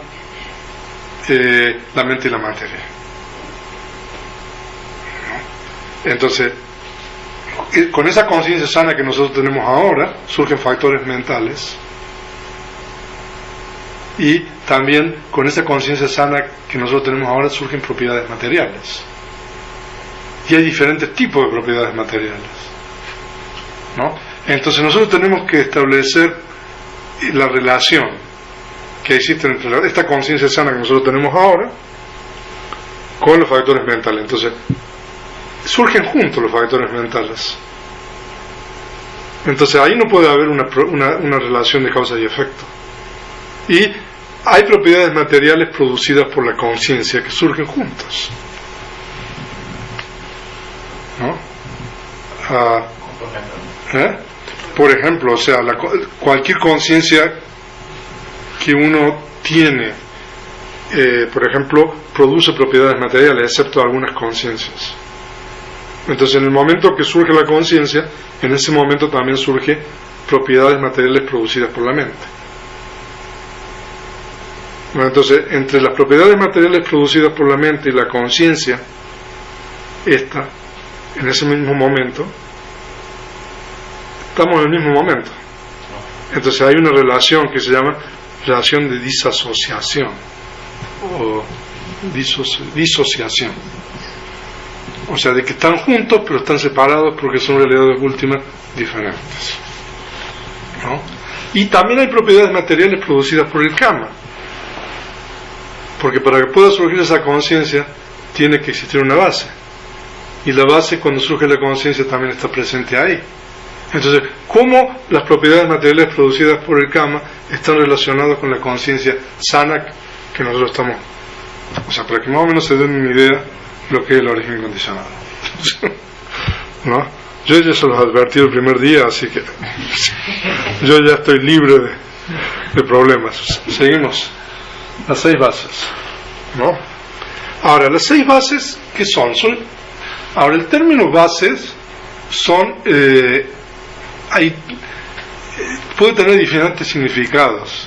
la mente y la materia, ¿no? Entonces, con esa conciencia sana que nosotros tenemos ahora, surgen factores mentales, y también con esa conciencia sana que nosotros tenemos ahora surgen propiedades materiales, y hay diferentes tipos de propiedades materiales, ¿no? Entonces nosotros tenemos que establecer la relación que existe entre esta conciencia sana que nosotros tenemos ahora con los factores mentales. Entonces surgen juntos los factores mentales, entonces ahí no puede haber una relación de causa y efecto. Y hay propiedades materiales producidas por la conciencia que surgen juntos, ¿no? Por ejemplo, o sea, cualquier conciencia que uno tiene por ejemplo, produce propiedades materiales, excepto algunas conciencias. Entonces, en el momento que surge la conciencia, en ese momento también surge propiedades materiales producidas por la mente. Bueno, entonces, entre las propiedades materiales producidas por la mente y la conciencia, en ese mismo momento, estamos en el mismo momento. Entonces hay una relación que se llama relación de disasociación o disociación. O sea, de que están juntos pero están separados porque son realidades últimas diferentes, ¿no? Y también hay propiedades materiales producidas por el karma, porque para que pueda surgir esa conciencia tiene que existir una base, y la base, cuando surge la conciencia, también está presente ahí. Entonces, ¿cómo las propiedades materiales producidas por el karma están relacionadas con la conciencia sana que nosotros estamos? O sea, para que más o menos se den una idea de lo que es el origen incondicionado, ¿no? Yo ya se los advertí el primer día, así que yo ya estoy libre de problemas. Seguimos. Las 6 bases, ¿no? Ahora, las 6 bases, ¿qué son? Ahora, el término bases son... puede tener diferentes significados.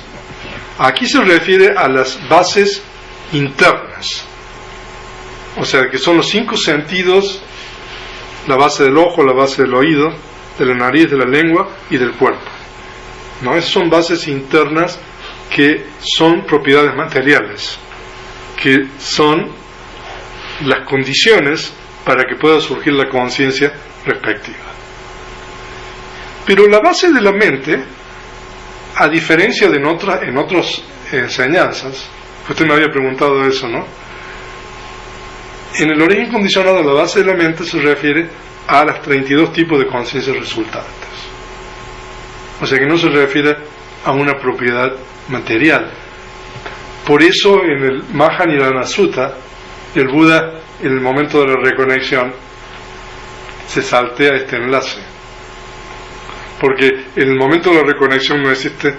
Aquí se refiere a las bases internas, o sea, que son los 5 sentidos: la base del ojo, la base del oído, de la nariz, de la lengua y del cuerpo, ¿no? Esas son bases internas que son propiedades materiales, que son las condiciones para que pueda surgir la conciencia respectiva. Pero la base de la mente, a diferencia de en otras enseñanzas, usted me había preguntado eso, ¿no? En el origen condicionado, la base de la mente se refiere a las 32 tipos de conciencias resultantes. O sea que no se refiere a una propiedad material. Por eso en el Mahanirana Sutta, el Buda, en el momento de la reconexión, se saltea este enlace. Porque en el momento de la reconexión no existe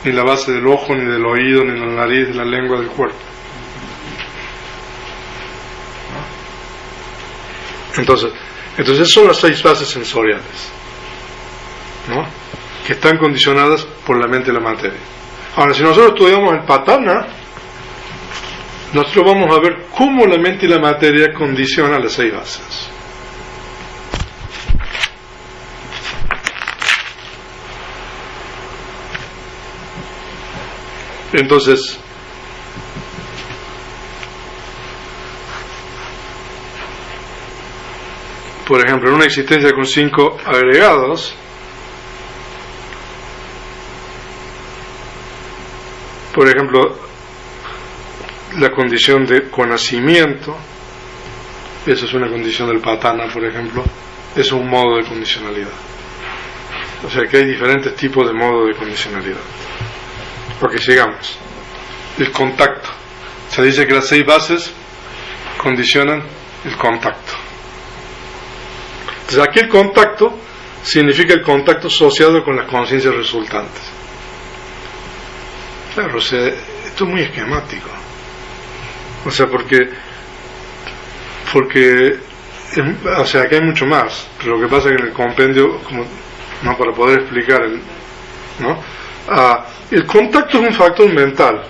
ni la base del ojo, ni del oído, ni la nariz, ni la lengua, del cuerpo. Entonces son las 6 bases sensoriales, ¿no? Que están condicionadas por la mente y la materia. Ahora, si nosotros estudiamos el Patana, nosotros vamos a ver cómo la mente y la materia condicionan las 6 bases. Entonces, por ejemplo, en una existencia con 5 agregados, por ejemplo, la condición de conocimiento, esa es una condición del Patana, por ejemplo, es un modo de condicionalidad. O sea que hay diferentes tipos de modos de condicionalidad. Porque sigamos. El contacto. Se dice que las 6 bases condicionan el contacto. Entonces aquí el contacto significa el contacto asociado con las conciencias resultantes. Claro, o sea, esto es muy esquemático. O sea, porque o sea, aquí hay mucho más, pero lo que pasa es que en el compendio, como no para poder explicar el contacto es un factor mental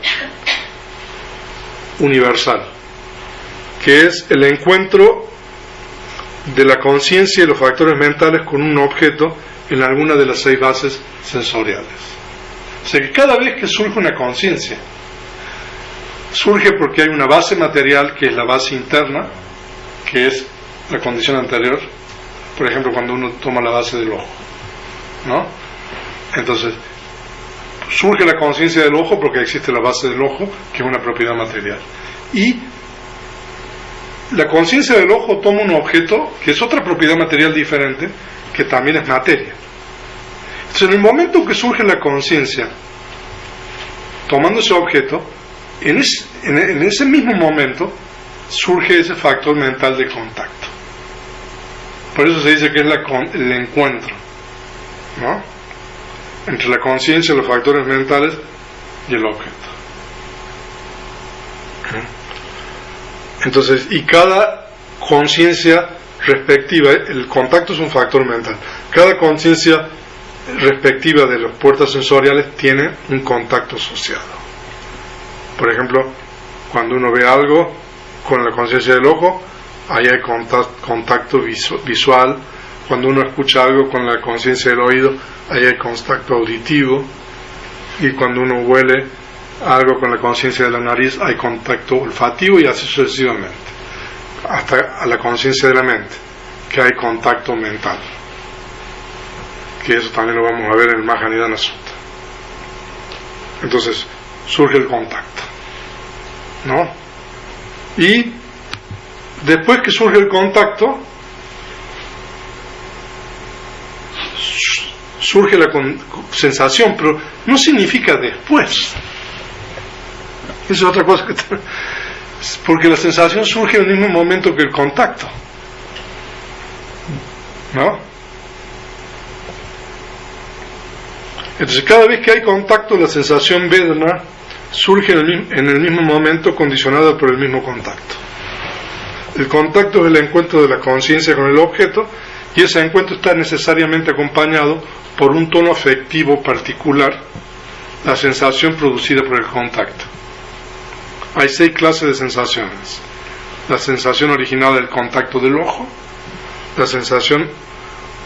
universal, que es el encuentro de la conciencia y los factores mentales con un objeto en alguna de las 6 bases sensoriales. O sea que cada vez que surge una conciencia, surge porque hay una base material que es la base interna, que es la condición anterior. Por ejemplo, cuando uno toma la base del ojo, ¿no? Entonces surge la conciencia del ojo porque existe la base del ojo, que es una propiedad material, y la conciencia del ojo toma un objeto que es otra propiedad material diferente, que también es materia. Entonces, en el momento que surge la conciencia tomando ese objeto, en ese mismo momento surge ese factor mental de contacto. Por eso se dice que es el encuentro, ¿no?, entre la conciencia, los factores mentales y el objeto. Entonces, y cada conciencia respectiva, el contacto es un factor mental, cada conciencia respectiva de las puertas sensoriales tiene un contacto asociado. Por ejemplo, cuando uno ve algo con la conciencia del ojo, ahí hay contacto visual. Cuando uno escucha algo con la conciencia del oído, ahí hay contacto auditivo. Y cuando uno huele algo con la conciencia de la nariz, hay contacto olfativo, y así sucesivamente, hasta a la conciencia de la mente, que hay contacto mental, que eso también lo vamos a ver en el Mahanidana Sutta. Entonces surge el contacto, ¿no? Y después que surge el contacto, surge la sensación, pero no significa después. Eso es otra cosa, porque la sensación surge en el mismo momento que el contacto, ¿no? Entonces, cada vez que hay contacto, la sensación Vedana surge en el mismo momento, condicionada por el mismo contacto. El contacto es el encuentro de la conciencia con el objeto, y ese encuentro está necesariamente acompañado por un tono afectivo particular, la sensación producida por el contacto. Hay 6 clases de sensaciones: la sensación originada del contacto del ojo, la sensación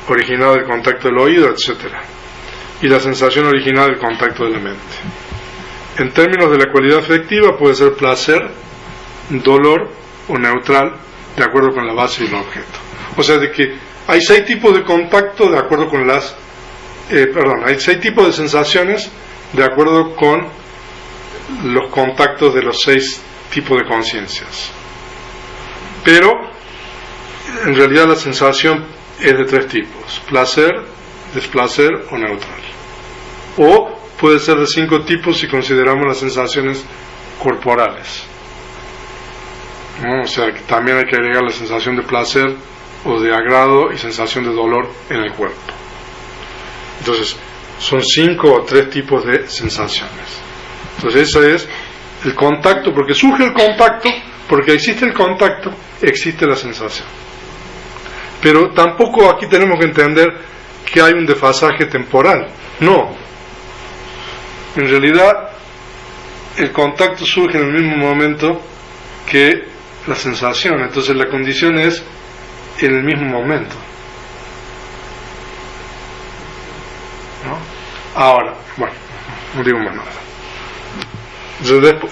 originada del contacto del oído, etc., y la sensación originada del contacto de la mente. En términos de la cualidad afectiva, puede ser placer, dolor o neutral, de acuerdo con la base del objeto. O sea, de que hay 6 tipos de contacto de acuerdo con hay 6 tipos de sensaciones de acuerdo con los contactos de los 6 tipos de conciencias. Pero en realidad la sensación es de 3 tipos: placer, desplacer o neutral. O puede ser de 5 tipos si consideramos las sensaciones corporales, ¿no? O sea, que también hay que agregar la sensación de placer o de agrado y sensación de dolor en el cuerpo. Entonces, son 5 o 3 tipos de sensaciones. Entonces, ese es el contacto, porque surge el contacto, porque existe el contacto, existe la sensación. Pero tampoco aquí tenemos que entender que hay un desfasaje temporal. No. En realidad, el contacto surge en el mismo momento que la sensación. Entonces, la condición es en el mismo momento, ¿no? Ahora, bueno, no digo más nada.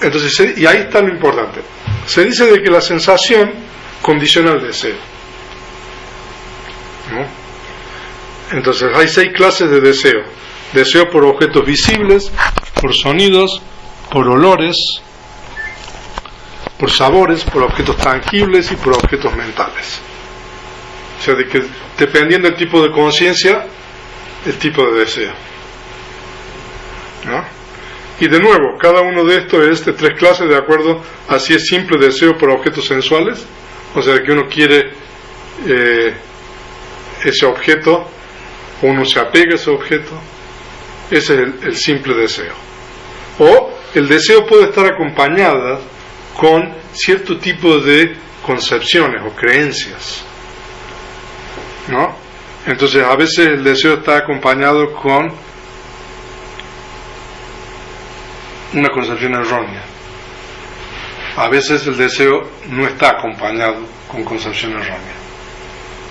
Entonces, y ahí está lo importante. Se dice de que la sensación condiciona el deseo, ¿no? Entonces, hay 6 clases de deseo: deseo por objetos visibles, por sonidos, por olores, por sabores, por objetos tangibles y por objetos mentales. O sea, de que dependiendo del tipo de conciencia, el tipo de deseo, ¿no? Y de nuevo, cada uno de estos es de 3 clases de acuerdo a si es simple deseo por objetos sensuales, o sea, que uno quiere ese objeto, o uno se apega a ese objeto. Ese es el simple deseo. O el deseo puede estar acompañado con cierto tipo de concepciones o creencias, ¿no? Entonces, a veces el deseo está acompañado con una concepción errónea. A veces el deseo no está acompañado con concepción errónea.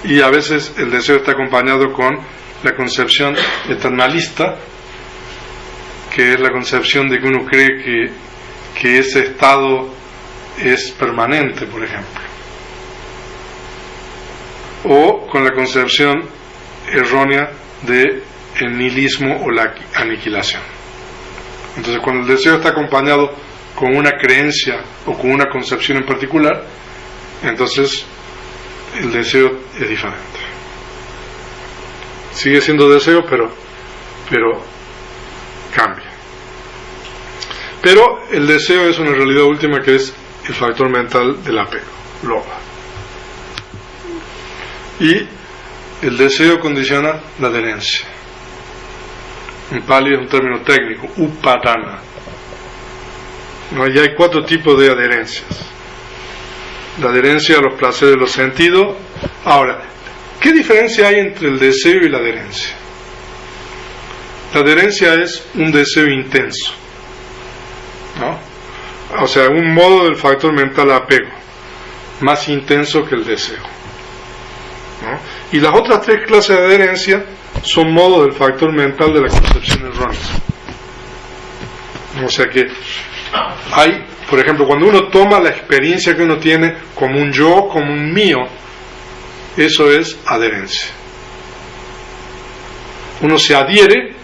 Y a veces el deseo está acompañado con la concepción eternalista, que es la concepción de que uno cree que ese estado es permanente, por ejemplo. O con la concepción errónea de el nihilismo o la aniquilación. Entonces, cuando el deseo está acompañado con una creencia o con una concepción en particular, entonces el deseo es diferente. Sigue siendo deseo, pero cambia. Pero el deseo es una realidad última, que es el factor mental del apego, lobha. Y el deseo condiciona la adherencia. En Pali es un término técnico, upadana. ¿No? Y hay 4 tipos de adherencias. la adherencia a los placeres de los sentidos. Ahora, ¿qué diferencia hay entre el deseo y la adherencia? La adherencia es un deseo intenso, ¿no? O sea, un modo del factor mental apego, más intenso que el deseo, ¿no? Y las otras tres clases de adherencia son modos del factor mental de la concepción errónea. O sea que hay, por ejemplo, cuando uno toma la experiencia que uno tiene como un yo, como un mío, eso es adherencia. Uno se adhiere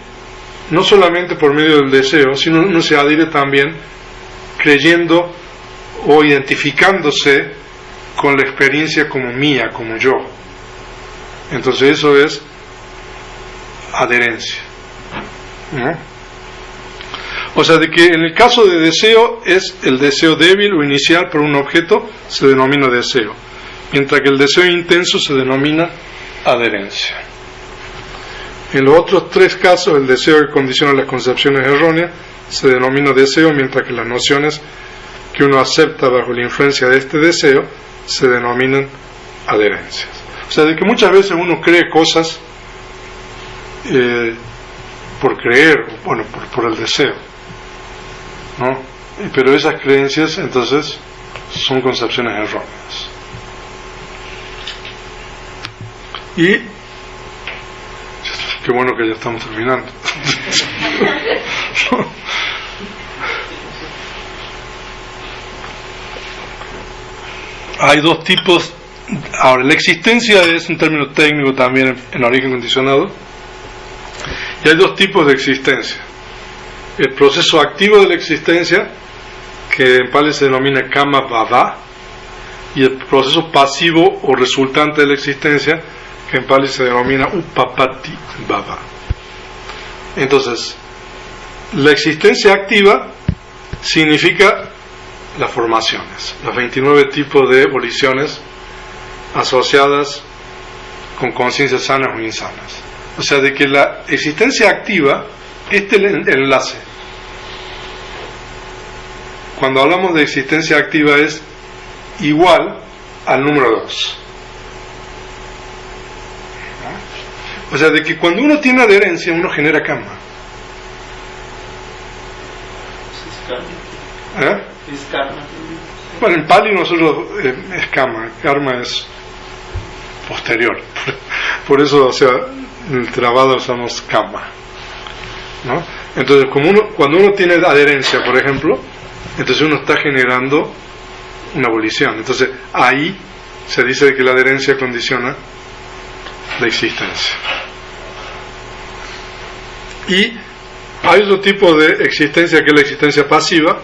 no solamente por medio del deseo, sino uno se adhiere también creyendo o identificándose con la experiencia como mía, como yo. Entonces eso es adherencia, ¿no? O sea, de que en el caso de deseo es el deseo débil o inicial por un objeto, se denomina deseo, mientras que el deseo intenso se denomina adherencia. En los otros tres casos, el deseo que condiciona las concepciones erróneas se denomina deseo, mientras que las nociones que uno acepta bajo la influencia de este deseo se denominan adherencias. O sea, de que muchas veces uno cree cosas por creer, bueno, por el deseo, ¿no? Pero esas creencias entonces son concepciones erróneas. Y qué bueno que ya estamos terminando. Hay dos tipos. Ahora, la existencia es un término técnico también en origen condicionado. Y hay dos tipos de existencia. El proceso activo de la existencia, que en Pali se denomina kama bhava, y el proceso pasivo o resultante de la existencia, que en Pali se denomina upapatti bhava. Entonces, la existencia activa significa las formaciones, los 29 tipos de voliciones asociadas con conciencias sanas o insanas. O sea, de que la existencia activa, este es el enlace. Cuando hablamos de existencia activa es igual al número 2. O sea, de que cuando uno tiene adherencia, uno genera karma. ¿Eh? Es karma. Bueno, en Pali nosotros es karma es posterior. Por eso, o sea, en el trabado usamos karma, ¿no? Entonces, cuando uno tiene adherencia, por ejemplo, entonces uno está generando una volición. Entonces, ahí se dice que la adherencia condiciona la existencia. Y hay otro tipo de existencia que es la existencia pasiva,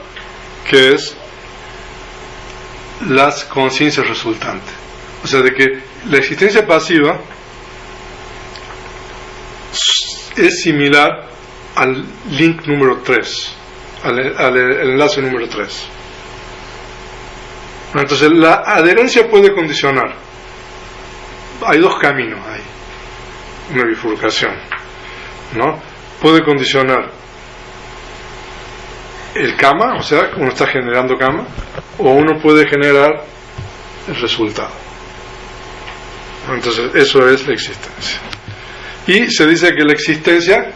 que es las conciencias resultantes. O sea, de que la existencia pasiva es similar al link número 3, al enlace número 3. Entonces, la adherencia puede condicionar. Hay dos caminos ahí, una bifurcación, ¿no? Puede condicionar el karma, o sea, uno está generando karma, o uno puede generar el resultado. Entonces, eso es la existencia. Y se dice que la existencia,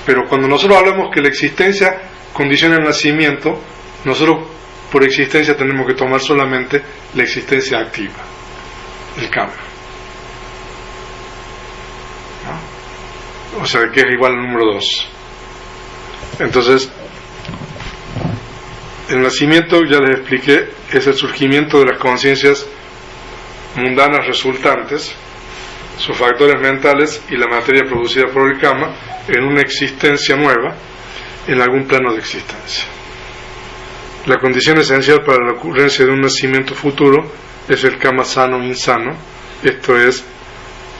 pero cuando nosotros hablamos que la existencia condiciona el nacimiento, nosotros por existencia tenemos que tomar solamente la existencia activa, el karma, ¿no? O sea, que es igual al número 2. Entonces, el nacimiento, ya les expliqué, es el surgimiento de las conciencias mundanas resultantes, sus factores mentales y la materia producida por el karma en una existencia nueva, en algún plano de existencia. La condición esencial para la ocurrencia de un nacimiento futuro es el karma sano o insano, esto es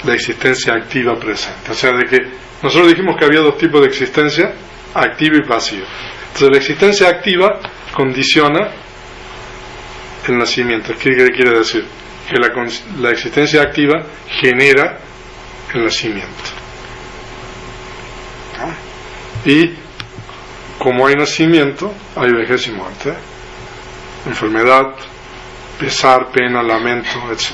la existencia activa presente. O sea, de que nosotros dijimos que había dos tipos de existencia, activa y pasiva. Entonces, la existencia activa condiciona el nacimiento. ¿Qué quiere decir? Que la existencia activa genera el nacimiento. Y como hay nacimiento, hay vejez y muerte, enfermedad, pesar, pena, lamento, etc.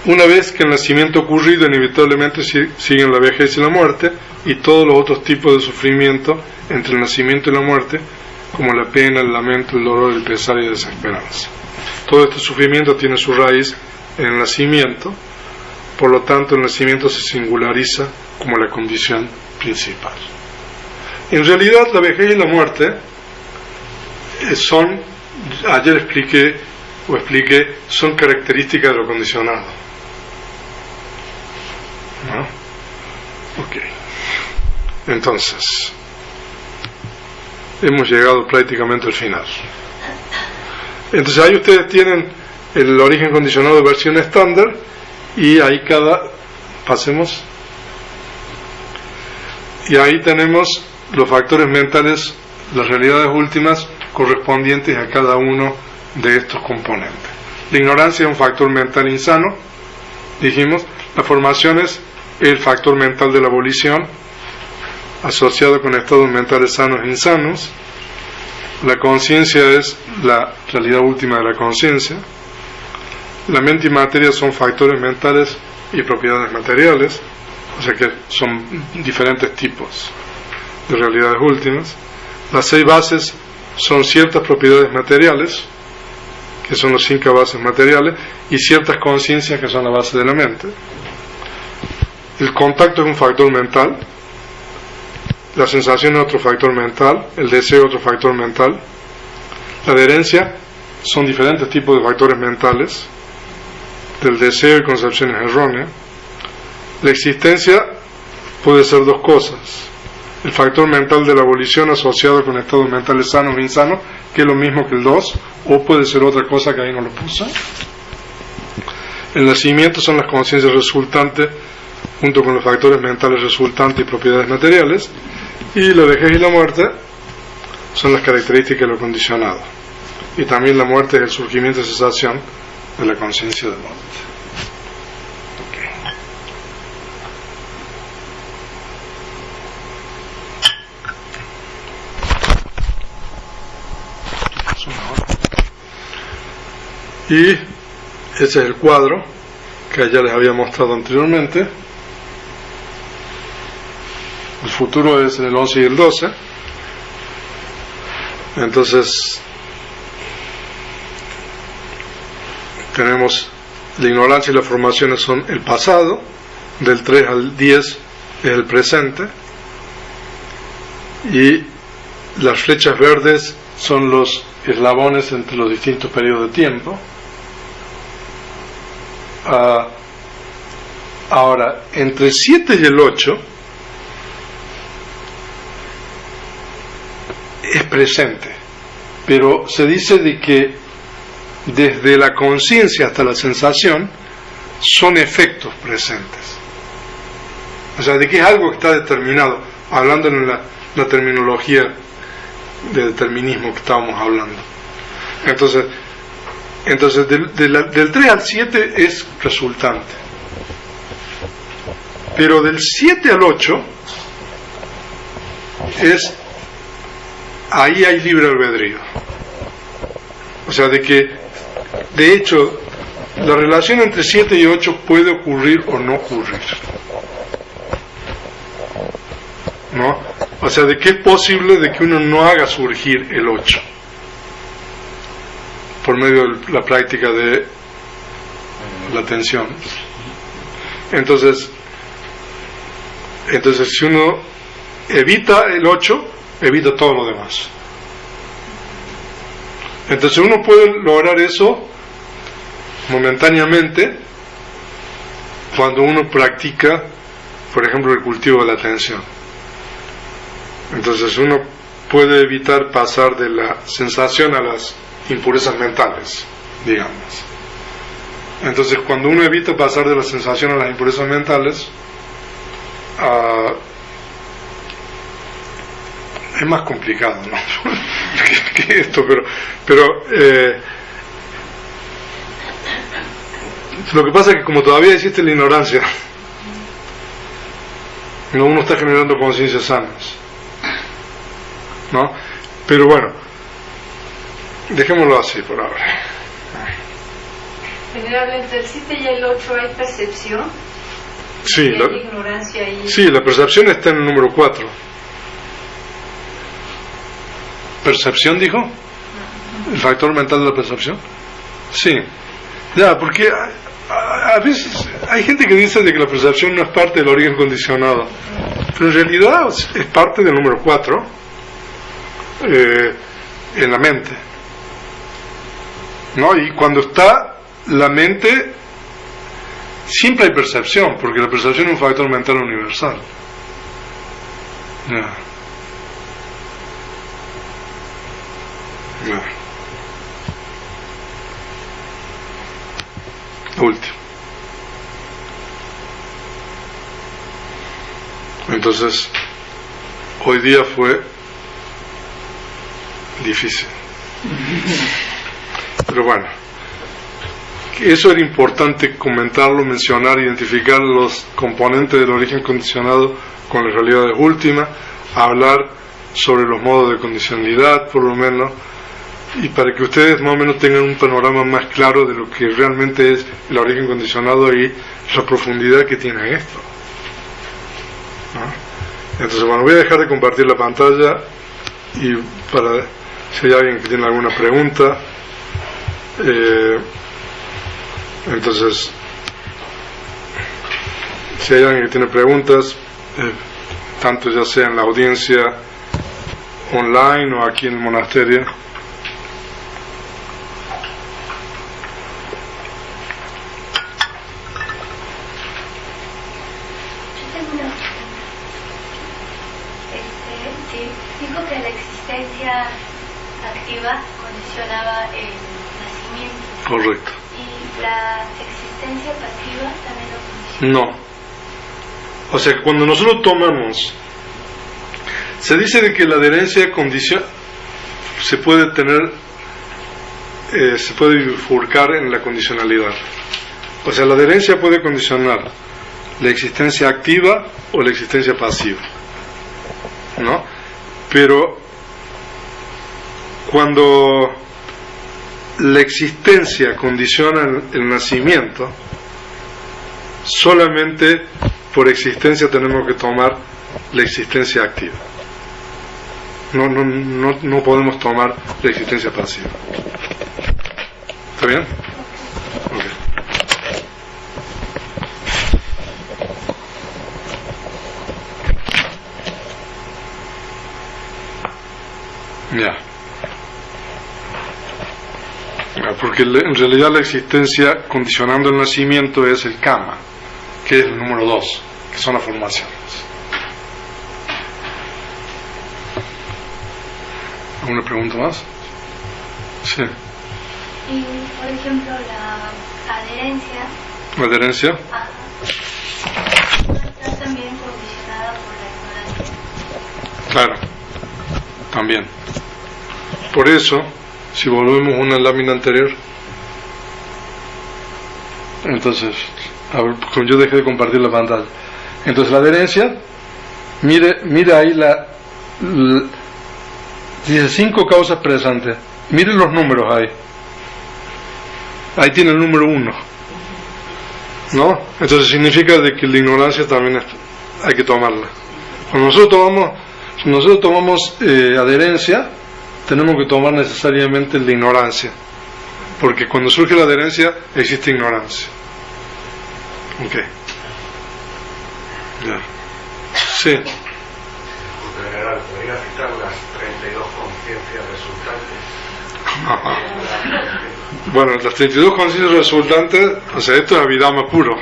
Una vez que el nacimiento ha ocurrido, inevitablemente siguen la vejez y la muerte y todos los otros tipos de sufrimiento entre el nacimiento y la muerte, como la pena, el lamento, el dolor, el pesar y la desesperanza. Todo este sufrimiento tiene su raíz en el nacimiento, por lo tanto el nacimiento se singulariza como la condición principal. En realidad la vejez y la muerte son, ayer expliqué, son características de lo condicionado. ¿No? Ok. Entonces, hemos llegado prácticamente al final. Entonces ahí ustedes tienen el origen condicionado de versión estándar y ahí pasemos. Y ahí tenemos los factores mentales, las realidades últimas correspondientes a cada uno de estos componentes. La ignorancia es un factor mental insano, dijimos. La formación es el factor mental de la volición, asociado con estados mentales sanos e insanos. La conciencia es la realidad última de la conciencia. La mente y materia son factores mentales y propiedades materiales, o sea que son diferentes tipos de realidades últimas. Las 6 bases son ciertas propiedades materiales, que son las 5 bases materiales, y ciertas conciencias, que son la base de la mente. El contacto es un factor mental, la sensación es otro factor mental, el deseo es otro factor mental, la adherencia son diferentes tipos de factores mentales, del deseo y concepciones erróneas. La existencia puede ser 2 cosas: el factor mental de la volición asociado con estados mentales sanos o insanos, que es lo mismo que el 2, o puede ser otra cosa que ahí no lo puse. El nacimiento son las conciencias resultantes junto con los factores mentales resultantes y propiedades materiales, y la vejez y la muerte son las características de lo condicionado, y también la muerte es el surgimiento y cesación de la conciencia de muerte. Y ese es el cuadro que ya les había mostrado anteriormente. El futuro es el 11 y el 12. Entonces tenemos la ignorancia y las formaciones son el pasado, del 3 al 10 es el presente, y las flechas verdes son los eslabones entre los distintos periodos de tiempo. Ahora, entre 7 y el 8 es presente, pero se dice de que desde la conciencia hasta la sensación son efectos presentes, o sea, de que es algo que está determinado, hablando en la terminología de determinismo que estábamos hablando. Entonces del 3 al 7 es resultante, pero del 7 al 8 ahí hay libre albedrío, o sea, de que de hecho la relación entre 7 y 8 puede ocurrir o no ocurrir, ¿no? O sea, de que es posible de que uno no haga surgir el 8 por medio de la práctica de la atención. Entonces si uno evita el 8, evita todo lo demás. Entonces uno puede lograr eso momentáneamente cuando uno practica, por ejemplo, el cultivo de la atención. Entonces uno puede evitar pasar de la sensación a las impurezas mentales, digamos. Entonces cuando uno evita pasar de la sensación a las impurezas mentales, es más complicado, ¿no? que esto, pero lo que pasa es que como todavía existe la ignorancia, no, uno está generando conciencias sanas, ¿no? Pero bueno, Dejémoslo así por ahora. Venerable, entre el 7 y el 8 hay percepción. Sí, y hay ignorancia y... sí, la percepción está en el número 4. ¿Percepción dijo? ¿El factor mental de la percepción? Sí. Ya, porque a veces hay gente que dice de que la percepción no es parte del origen condicionado, pero en realidad es parte del número 4 en la mente, ¿no? Y cuando está la mente, siempre hay percepción, porque la percepción es un factor mental universal. Ya. Ya. Último. Entonces, hoy día fue difícil. Pero bueno, eso era importante comentarlo, mencionar, identificar los componentes del origen condicionado con las realidades últimas, hablar sobre los modos de condicionalidad, por lo menos, y para que ustedes más o menos tengan un panorama más claro de lo que realmente es el origen condicionado y la profundidad que tiene esto, ¿no? Entonces, bueno, voy a dejar de compartir la pantalla y para si hay alguien que tiene alguna pregunta, entonces si hay alguien que tiene preguntas, tanto ya sea en la audiencia online o aquí en el monasterio. Dijo que la existencia activa condicionaba el nacimiento. Correcto. ¿Y la existencia pasiva también lo condiciona? No. O sea, cuando nosotros tomamos, se dice de que la adherencia se puede tener, se puede bifurcar en la condicionalidad. O sea, la adherencia puede condicionar la existencia activa o la existencia pasiva, ¿no? Pero cuando la existencia condiciona el nacimiento, solamente por existencia tenemos que tomar la existencia activa. No podemos tomar la existencia pasiva. ¿Está bien? Okay. Ya. Porque en realidad la existencia condicionando el nacimiento es el kama, que es el número 2, que son las formaciones. ¿Alguna pregunta más? Sí. Y, por ejemplo, la adherencia. ¿La adherencia? Ajá. ¿Está también condicionada por la ignorancia? Claro, también. Por eso, si volvemos a una lámina anterior, entonces, a ver, como yo dejé de compartir la pantalla, entonces la adherencia, mire ahí dice 5 causas presentes, mire los números ahí tiene el número 1, ¿no? Entonces significa de que la ignorancia también hay que tomarla. Cuando nosotros tomamos adherencia, tenemos que tomar necesariamente la ignorancia, porque cuando surge la adherencia existe ignorancia. Ok. Ya. Sí. General, ¿podría citar las 32 conciencias resultantes? Bueno, las 32 conciencias resultantes, o sea, esto es Abhidhamma puro.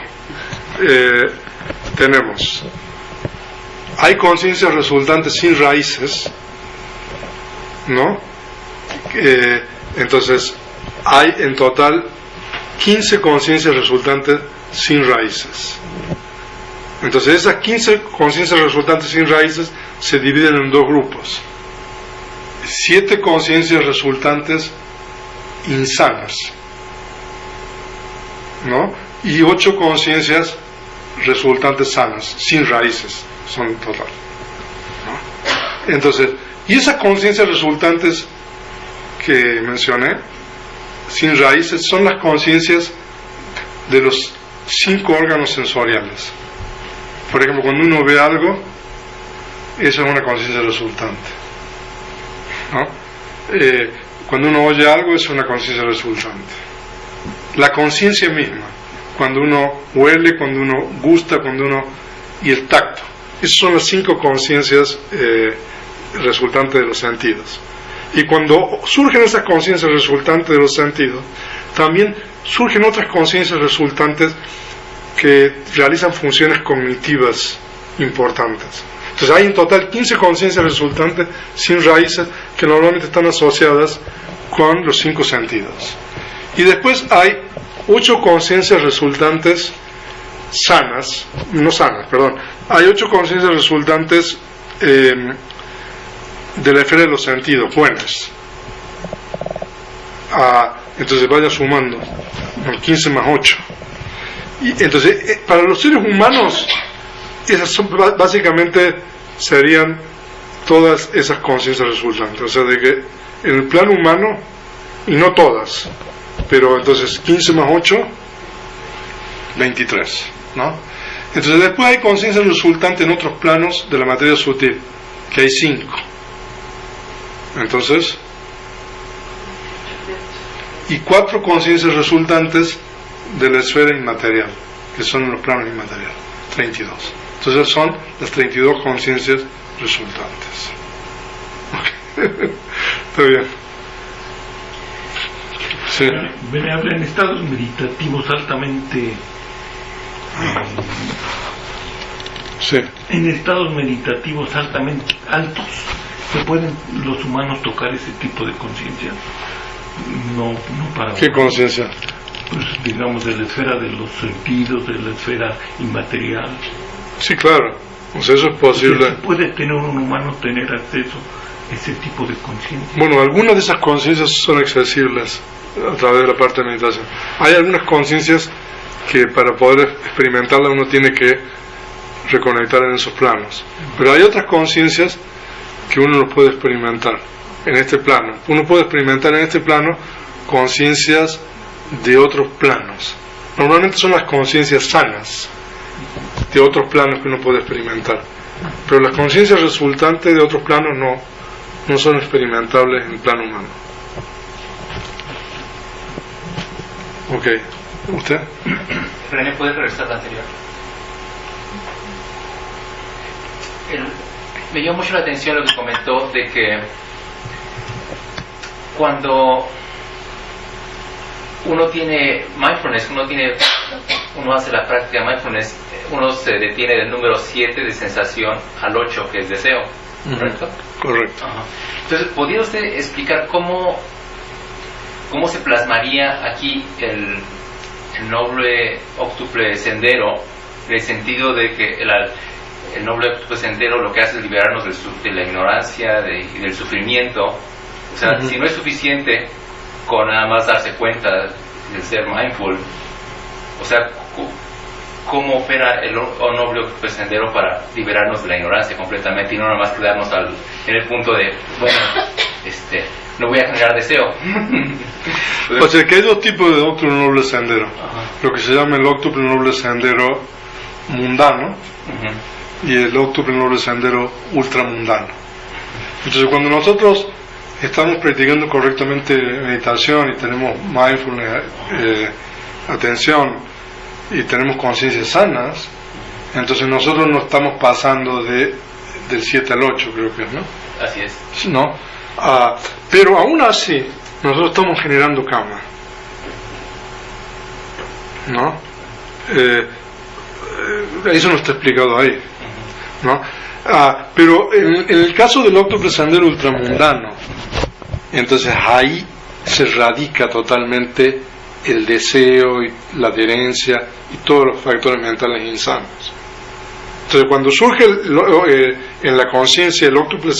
Hay conciencias resultantes sin raíces, ¿no? Entonces, hay en total 15 conciencias resultantes sin raíces. Entonces, esas 15 conciencias resultantes sin raíces se dividen en 2 grupos. 7 conciencias resultantes insanas, ¿no? Y 8 conciencias resultantes sanas, sin raíces, son en total, ¿no? Entonces, y esas conciencias resultantes que mencioné, sin raíces, son las conciencias de los 5 órganos sensoriales. Por ejemplo, cuando uno ve algo, eso es una conciencia resultante, ¿no? Cuando uno oye algo, es una conciencia resultante. La conciencia misma, cuando uno huele, cuando uno gusta, y el tacto. Esas son las 5 conciencias resultantes de los sentidos. Y cuando surgen esas conciencias resultantes de los sentidos, también surgen otras conciencias resultantes que realizan funciones cognitivas importantes. Entonces hay en total 15 conciencias resultantes sin raíces que normalmente están asociadas con los 5 sentidos. Y después hay 8 conciencias resultantes hay 8 conciencias resultantes de la esfera de los sentidos, buenas. Entonces vaya sumando, 15 más 8. Y entonces, para los seres humanos, esas son, básicamente serían todas esas conciencias resultantes. O sea, de que en el plano humano, y no todas, pero entonces 15 más 8, 23, ¿no? Entonces después hay conciencia resultante en otros planos de la materia sutil, que hay 5. Entonces, y 4 conciencias resultantes de la esfera inmaterial, que son los planos inmateriales, 32. Entonces son las 32 conciencias resultantes. Okay. Está bien. Sí. Venerable, en estados meditativos altamente sí. En estados meditativos altamente altos, ¿se pueden los humanos tocar ese tipo de conciencia? No para... ¿Qué conciencia? Pues digamos de la esfera de los sentidos, de la esfera inmaterial. Sí, claro. O sea, eso es posible. ¿Puede tener un humano tener acceso a ese tipo de conciencia? Bueno, algunas de esas conciencias son accesibles a través de la parte de meditación. Hay algunas conciencias que para poder experimentarlas uno tiene que reconectar en esos planos. Pero hay otras conciencias que uno no puede experimentar en este plano. Uno puede experimentar en este plano conciencias de otros planos. Normalmente son las conciencias sanas de otros planos que uno puede experimentar. Pero las conciencias resultantes de otros planos no son experimentables en el plano humano. Ok. ¿Usted? René, ¿puedes regresar a la anterior? Me llamó mucho la atención lo que comentó de que cuando uno tiene mindfulness, uno hace la práctica de mindfulness, uno se detiene del número 7 de sensación al 8, que es deseo, ¿correcto? Correcto. Ajá. Entonces, ¿podría usted explicar cómo se plasmaría aquí el noble octuple sendero, en el sentido de que el noble octuple sendero lo que hace es liberarnos de la ignorancia y del sufrimiento? O sea, si no es suficiente con nada más darse cuenta de ser mindful, o sea, ¿cómo opera el noble octuple sendero para liberarnos de la ignorancia completamente y no nada más quedarnos en el punto de, bueno, no voy a generar deseo? O sea, que hay 2 tipos de octuple noble sendero. Lo que se llama el octuple noble sendero mundano y el octuple noble sendero ultramundano. Entonces, cuando nosotros estamos practicando correctamente meditación y tenemos mindfulness, atención, y tenemos conciencias sanas, entonces nosotros no estamos pasando del 7 al 8, creo que es, ¿no? Así es. ¿No? Pero aún así, nosotros estamos generando karma, ¿no? Eso no está explicado ahí, ¿no? Pero en el caso del octuple sendero ultramundano, entonces ahí se radica totalmente el deseo y la adherencia y todos los factores mentales insanos. Entonces, cuando surge en la conciencia el octuple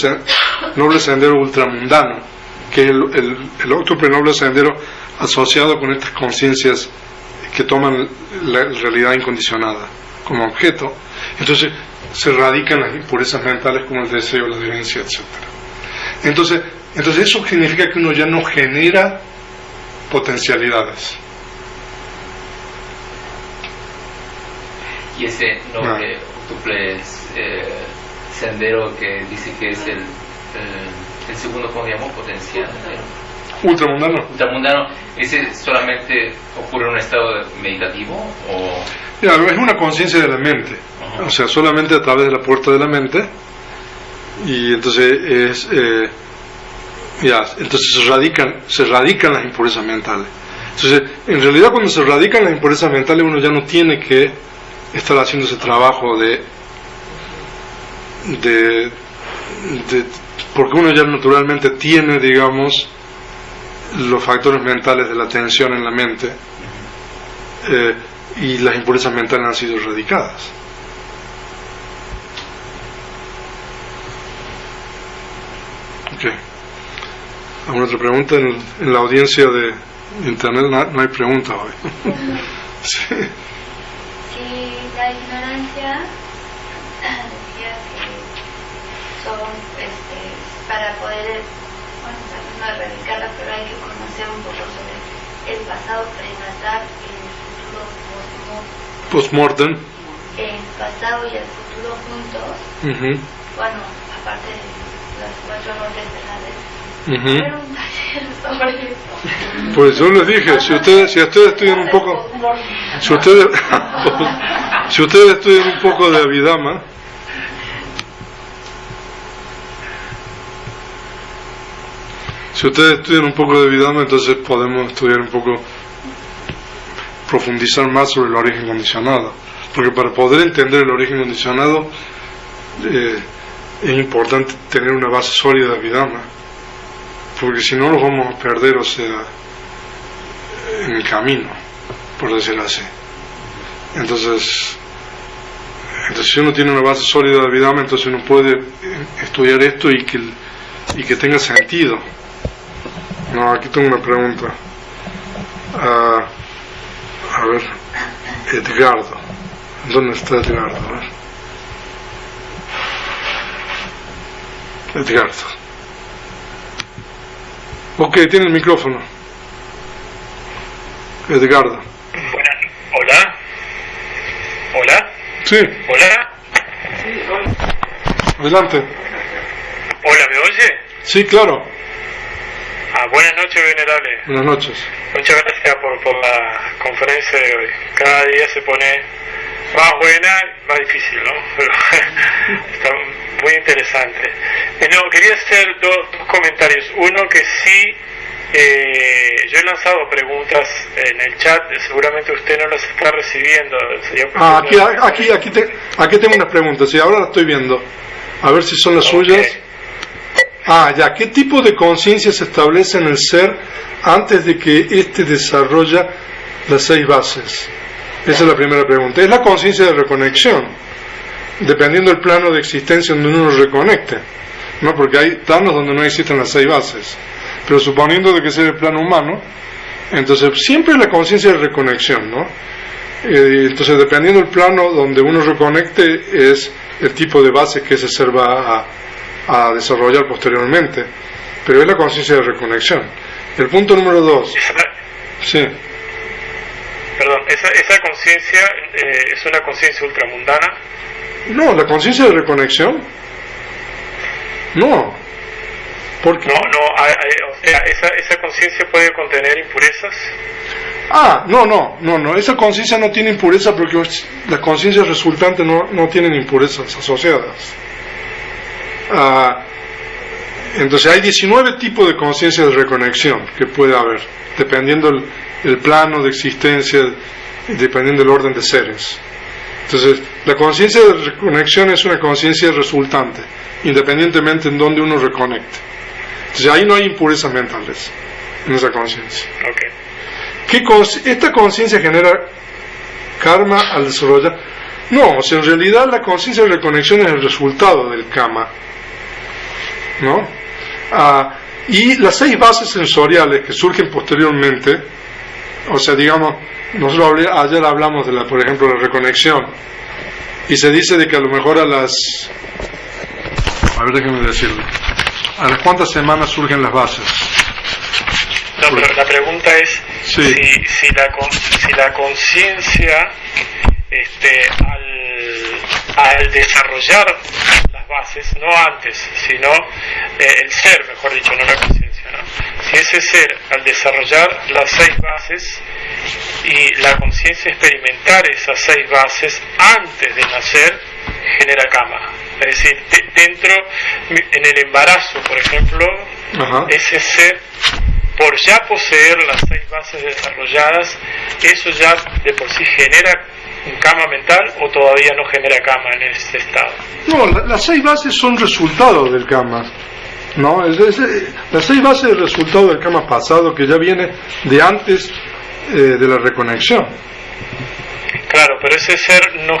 noble sendero ultramundano, que es el octuple noble sendero asociado con estas conciencias que toman la realidad incondicionada como objeto, entonces se radican las impurezas mentales como el deseo, la adherencia, etc. Entonces, Entonces eso significa que uno ya no genera potencialidades. Y ese noble octuple sendero que dice que es el segundo, ¿cómo se llama? Potencial. Ultramundano, ¿ese solamente ocurre en un estado meditativo? O... Ya, es una conciencia de la mente. O sea, solamente a través de la puerta de la mente. Y entonces entonces se radican las impurezas mentales. Entonces, en realidad cuando se radican las impurezas mentales uno ya no tiene que estar haciendo ese trabajo porque uno ya naturalmente tiene, digamos, los factores mentales de la tensión en la mente, y las impurezas mentales han sido erradicadas. Okay. ¿Alguna otra pregunta? En la audiencia de internet no hay preguntas hoy. Sí. Si la ignorancia decía que son para poder, no erradicarla, pero hay que conocer un poco sobre el pasado prenatal y el futuro post-mortem. El pasado y el futuro juntos. Bueno, aparte de las 4 noches de la ley. Hacer un taller sobre eso. Pues yo les dije, si ustedes estudian un poco, si ustedes estudian un poco de Abhidhamma, entonces podemos estudiar un poco, profundizar más sobre el origen condicionado, porque para poder entender el origen condicionado es importante tener una base sólida de Abhidhamma, porque si no los vamos a perder, o sea, en el camino, por decirlo así. Entonces si uno tiene una base sólida de Abhidhamma, entonces uno puede estudiar esto y que tenga sentido. No, aquí tengo una pregunta. A ver, Edgardo. ¿Dónde está Edgardo? A ver. Edgardo. Ok, tiene el micrófono. Edgardo. Hola. Hola. Sí. Hola. Adelante. Hola, ¿me oye? Sí, claro. Buenas noches, venerable. Buenas noches. Muchas gracias por la conferencia de hoy. Cada día se pone más buena, más difícil, ¿no? Pero está muy interesante. No, quería hacer dos comentarios. Uno que sí, yo he lanzado preguntas en el chat, seguramente usted no las está recibiendo. Aquí tengo unas preguntas, sí, ahora las estoy viendo. A ver si son las suyas. ¿Qué tipo de conciencia se establece en el ser antes de que éste desarrolla las 6 bases? Esa es la primera pregunta. Es la conciencia de reconexión, dependiendo del plano de existencia donde uno reconecte, ¿no? Porque hay planos donde no existen las 6 bases, pero suponiendo de que sea el plano humano, entonces siempre es la conciencia de reconexión, ¿no? Entonces, dependiendo del plano donde uno reconecte, es el tipo de base que ese ser va a desarrollar posteriormente, pero es la conciencia de reconexión. El punto número 2. Sí. Perdón, ¿esa conciencia es una conciencia ultramundana? No, la conciencia de reconexión. No. ¿Por qué? O sea, ¿esa conciencia puede contener impurezas? No, esa conciencia no tiene impureza porque las conciencias resultantes no tienen impurezas asociadas. Entonces hay 19 tipos de conciencia de reconexión que puede haber, dependiendo el plano de existencia, dependiendo del orden de seres. Entonces la conciencia de reconexión es una conciencia resultante, independientemente en donde uno reconecte. Entonces ahí no hay impurezas mentales en esa conciencia. ¿Esta conciencia genera karma al desarrollar? No, o sea, en realidad la conciencia de reconexión es el resultado del karma, ¿no? Y las 6 bases sensoriales que surgen posteriormente, o sea, digamos, nosotros ayer hablamos de por ejemplo, la reconexión, y se dice de que a lo mejor déjeme decirlo, ¿A las cuántas semanas surgen las bases? No, pero la pregunta es Sí. si la conciencia al desarrollar las bases, no antes, sino el ser, mejor dicho, no la conciencia, ¿no? Si ese ser al desarrollar las 6 bases y la conciencia experimentar esas 6 bases antes de nacer, genera kama. Es decir, en el embarazo, por ejemplo, Ajá. ese ser, por ya poseer las 6 bases desarrolladas, eso ya de por sí genera un kama mental, o todavía no genera kama en ese estado. No, las 6 bases son resultado del kama. No, las 6 bases es el resultado del kama pasado, que ya viene de antes de la reconexión. Claro, pero ese ser no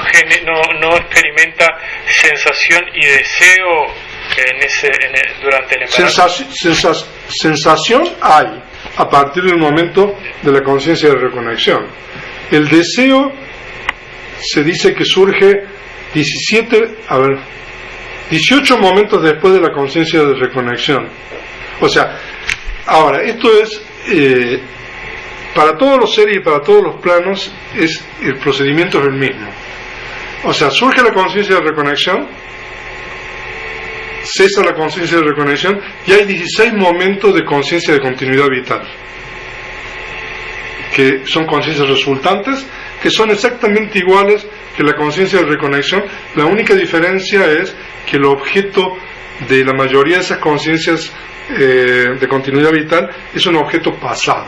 experimenta sensación y deseo durante el embarazo. Sensación hay a partir del momento de la conciencia de reconexión. El deseo se dice que surge 18 momentos después de la conciencia de reconexión. O sea, ahora, esto es para todos los seres y para todos los planos, el procedimiento es el mismo. O sea, surge la conciencia de reconexión, cesa la conciencia de reconexión, y hay 16 momentos de conciencia de continuidad vital, que son conciencias resultantes, que son exactamente iguales que la conciencia de reconexión. La única diferencia es que el objeto de la mayoría de esas conciencias de continuidad vital es un objeto pasado,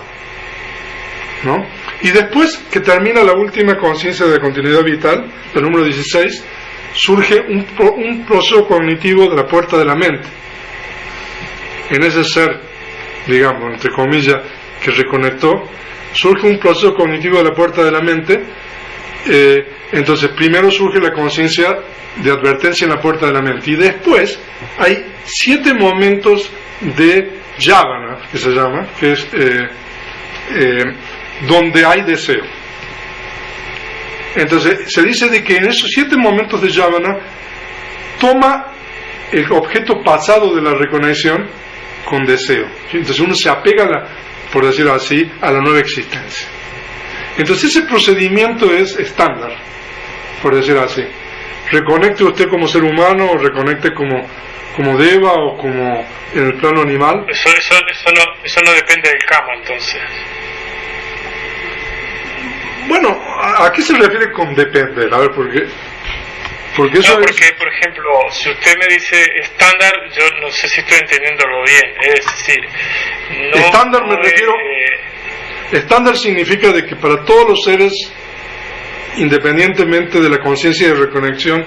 ¿no? Y después que termina la última conciencia de continuidad vital, el número 16, surge un proceso cognitivo de la puerta de la mente. En ese ser, digamos, entre comillas, que reconectó, surge un proceso cognitivo de la puerta de la mente. Entonces primero surge la conciencia de advertencia en la puerta de la mente, y después hay 7 momentos de yavana, que se llama, que es donde hay deseo. Entonces se dice de que en esos 7 momentos de yavana toma el objeto pasado de la reconexión con deseo. Entonces uno se apega, por decirlo así, a la nueva existencia. Entonces ese procedimiento es estándar, por decirlo así. Reconecte usted como ser humano, o reconecte como deva, o como en el plano animal. Eso no depende del kama, entonces. Bueno, ¿a qué se refiere con depender? A ver, ¿por qué? Porque eso porque, por ejemplo, si usted me dice estándar, yo no sé si estoy entendiéndolo bien. Es decir, estándar me refiero. Estándar significa de que para todos los seres, independientemente de la conciencia de reconexión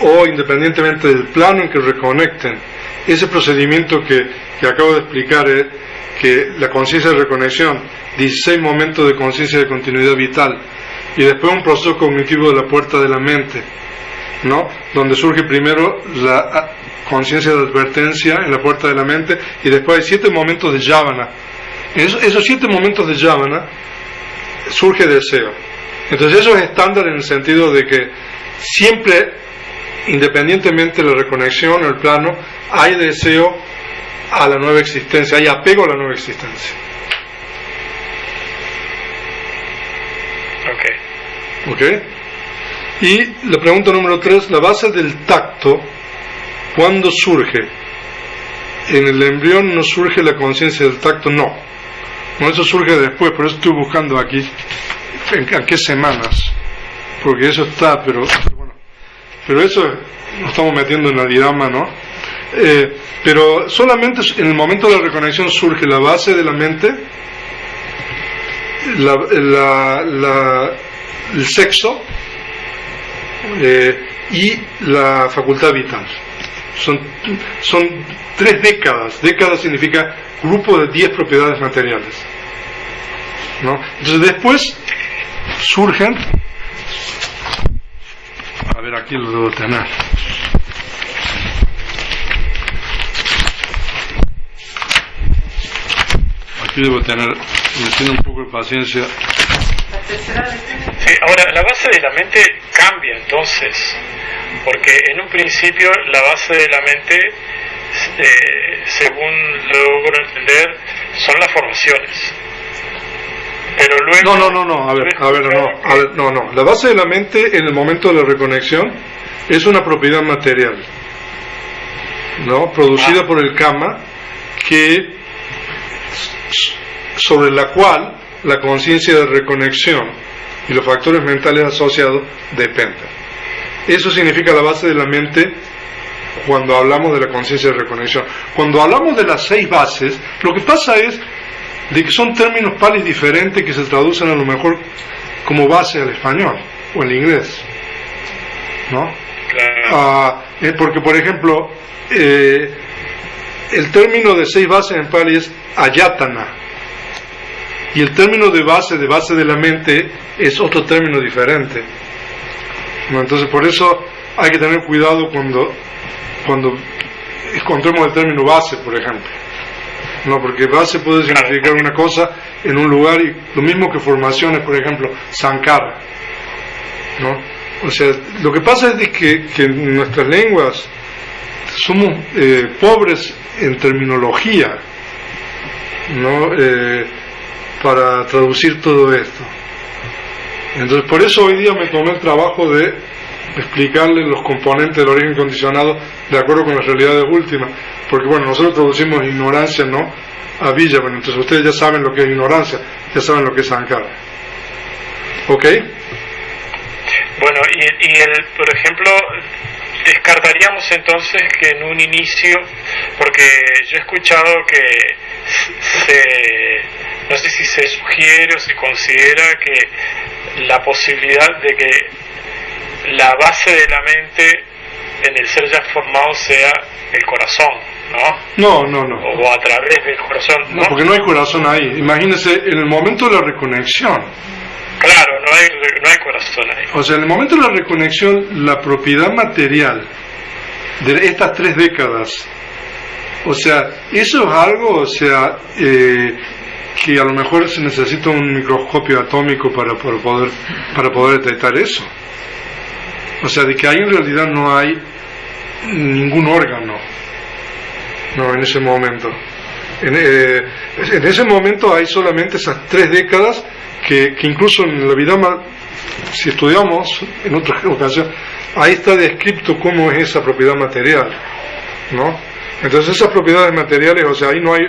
o independientemente del plano en que reconecten, ese procedimiento que acabo de explicar es que la conciencia de reconexión, 16 momentos de conciencia de continuidad vital, y después un proceso cognitivo de la puerta de la mente, ¿no? Donde surge primero la conciencia de advertencia en la puerta de la mente, y después hay 7 momentos de yavana. En esos 7 momentos de yavana surge deseo. Entonces eso es estándar en el sentido de que siempre, independientemente de la reconexión o el plano, hay deseo a la nueva existencia, hay apego a la nueva existencia. ¿Ok? Y la pregunta número 3, la base del tacto, ¿cuándo surge? En el embrión no surge la conciencia del tacto, no, eso surge después. Por eso estoy buscando aquí en qué semanas, porque eso está, pero eso nos estamos metiendo en la didama, ¿no? Pero solamente en el momento de la reconexión surge la base de la mente, el sexo y la facultad vital. Son 3 décadas. Década significa grupo de 10 propiedades materiales, ¿no? Entonces después surgen, a ver, aquí lo debo tener. Aquí debo tener, me tiene un poco de paciencia. Sí, ahora la base de la mente cambia entonces, porque en un principio la base de la mente según logro entender, son las formaciones. Pero luego... No. La base de la mente en el momento de la reconexión es una propiedad material, ¿no? Producida por el Kama, sobre la cual la conciencia de reconexión y los factores mentales asociados dependen. Eso significa la base de la mente cuando hablamos de la conciencia de reconexión. Cuando hablamos de las 6 bases, lo que pasa es de que son términos palis diferentes que se traducen a lo mejor como base al español o al inglés, ¿no? Claro. Porque, por ejemplo, el término de 6 bases en pali es ayatana, y el término de base de la mente es otro término diferente, ¿no? Entonces, por eso hay que tener cuidado cuando encontremos el término base, por ejemplo, no, porque base puede significar una cosa en un lugar, y lo mismo que formaciones, por ejemplo, sankara, ¿no? O sea, lo que pasa es de que en nuestras lenguas somos pobres en terminología, ¿no? Para traducir todo esto. Entonces, por eso hoy día me tomé el trabajo de explicarle los componentes del origen condicionado de acuerdo con las realidades últimas, porque bueno, nosotros traducimos ignorancia, ¿no?, a Villa, bueno, entonces ustedes ya saben lo que es ignorancia, ya saben lo que es sankara. ¿Ok? Bueno, por ejemplo, descartaríamos entonces que en un inicio, porque yo he escuchado que no sé si se sugiere o se considera que la posibilidad de que la base de la mente en el ser ya formado sea el corazón, ¿no? No. O a través del corazón, ¿no? No, porque no hay corazón ahí. Imagínense, en el momento de la reconexión. Claro, no hay corazón ahí. O sea, en el momento de la reconexión, la propiedad material de estas 3 décadas, o sea, eso es algo, o sea, que a lo mejor se necesita un microscopio atómico para poder detectar eso. O sea, de que ahí en realidad no hay ningún órgano, no, en ese momento. En ese momento hay solamente esas 3 décadas que incluso en la vida, si estudiamos en otra ocasión, ahí está descrito cómo es esa propiedad material, ¿no? Entonces esas propiedades materiales, o sea, ahí no hay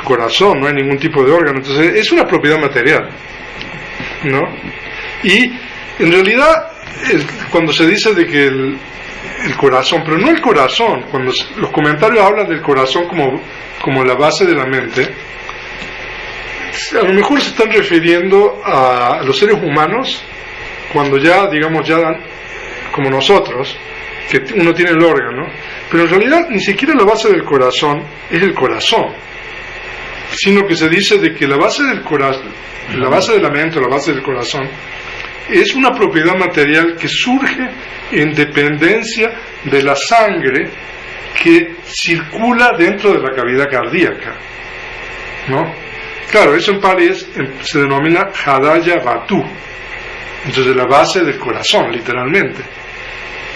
corazón, no hay ningún tipo de órgano, entonces es una propiedad material, ¿no? Y en realidad cuando se dice de que el corazón, pero no el corazón, cuando los comentarios hablan del corazón como la base de la mente, a lo mejor se están refiriendo a los seres humanos cuando ya, digamos, ya dan, como nosotros, que uno tiene el órgano, pero en realidad ni siquiera la base del corazón es el corazón, sino que se dice de que la base del corazón, la base de la mente o la base del corazón es una propiedad material que surge en dependencia de la sangre que circula dentro de la cavidad cardíaca, ¿no? Claro, eso en pali se denomina Hadaya Batu, entonces la base del corazón, literalmente.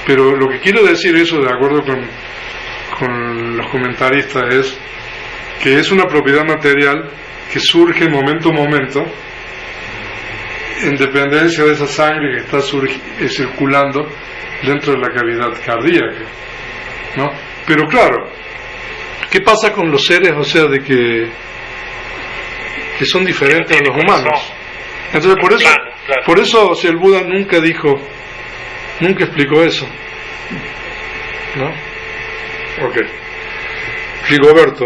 Pero lo que quiero decir eso, de acuerdo con los comentaristas, es que es una propiedad material que surge momento a momento en dependencia de esa sangre que está circulando dentro de la cavidad cardíaca, ¿no? Pero claro, ¿qué pasa con los seres, o sea, de que son diferentes a los humanos? Entonces por eso, o sea, el Buda nunca explicó eso, ¿no? Ok. Rigoberto,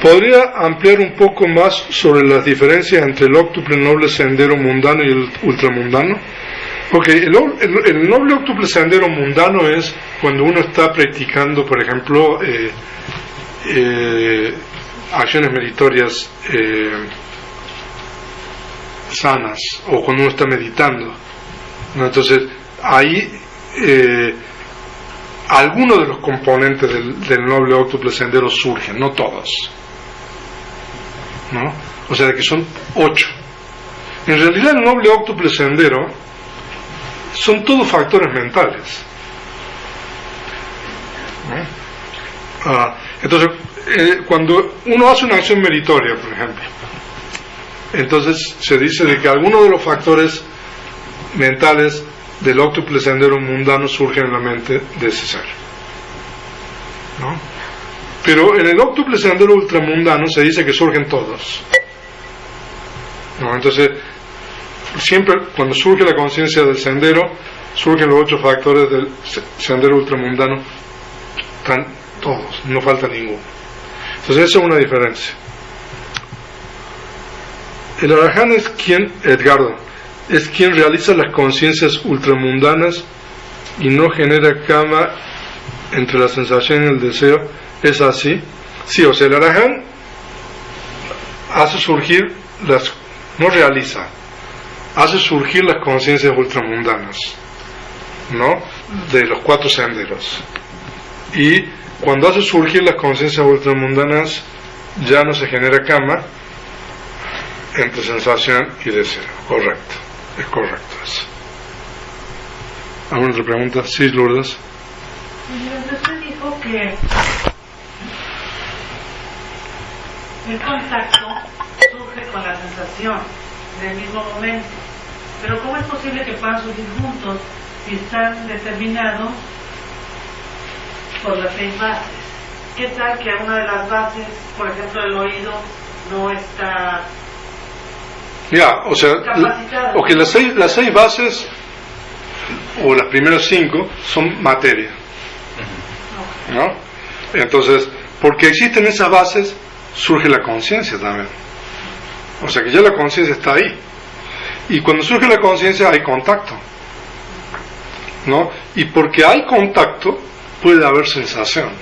¿podría ampliar un poco más sobre las diferencias entre el óctuple noble sendero mundano y el ultramundano? Ok, el noble óctuple sendero mundano es cuando uno está practicando, por ejemplo, acciones meritorias sanas, o cuando uno está meditando, ¿no? Entonces ahí algunos de los componentes del noble óctuple sendero surgen, no todos, ¿no? O sea, de que son 8. En realidad el noble óctuple sendero son todos factores mentales. ¿no? Entonces, cuando uno hace una acción meritoria, por ejemplo, entonces se dice de que algunos de los factores mentales del óctuple sendero mundano surgen en la mente de ese ser, ¿no? Pero en el óctuple sendero ultramundano se dice que surgen todos, ¿no? Entonces, siempre cuando surge la conciencia del sendero, surgen los 8 factores del sendero ultramundano, están todos, no falta ninguno. Entonces esa es una diferencia. El Arahant es quien, Edgardo, es quien realiza las conciencias ultramundanas y no genera kama entre la sensación y el deseo. ¿Es así? Sí, o sea, el Arahant hace surgir no realiza, hace surgir las conciencias ultramundanas, ¿no? De los 4 senderos. Y cuando hace surgir las conciencias ultramundanas, ya no se genera kama entre sensación y deseo. Correcto, es correcto eso. ¿Alguna otra pregunta? Sí, Lourdes. Usted dijo que el contacto surge con la sensación en el mismo momento, pero ¿cómo es posible que puedan surgir juntos si están determinados por las 6 bases? ¿Qué tal que una de las bases, por ejemplo el oído, no está o sea, las 6 bases o las primeras 5 son materia, ¿no? Entonces, porque existen esas bases, surge la conciencia también. O sea que ya la conciencia está ahí. Y cuando surge la conciencia hay contacto, ¿no? Y porque hay contacto puede haber sensación.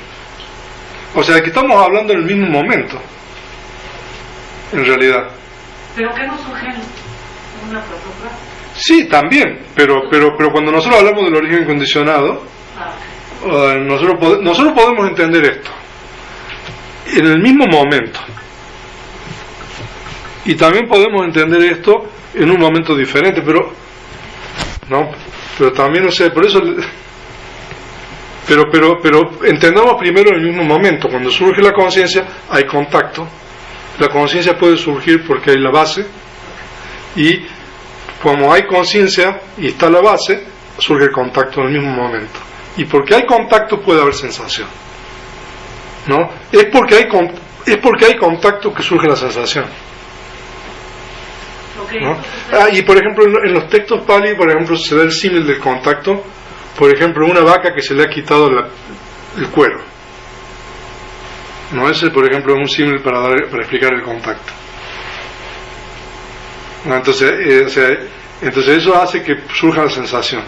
O sea que estamos hablando en el mismo momento, en realidad. ¿Pero qué no surge una tras otra? Sí, también, pero cuando nosotros hablamos del origen condicionado, nosotros podemos entender esto en el mismo momento, y también podemos entender esto en un momento diferente, pero también, no sé, por eso, pero entendamos primero en el mismo momento. Cuando surge la conciencia hay contacto. La conciencia puede surgir porque hay la base, y como hay conciencia y está la base, surge el contacto en el mismo momento. Y porque hay contacto puede haber sensación, ¿no? Es porque hay contacto que surge la sensación, ¿no? Y por ejemplo en los textos Pali, por ejemplo, se da el símil del contacto. Por ejemplo, una vaca que se le ha quitado el cuero, ¿no? Ese, por ejemplo, es un símil para explicar el contacto, ¿no? Entonces eso hace que surja la sensación.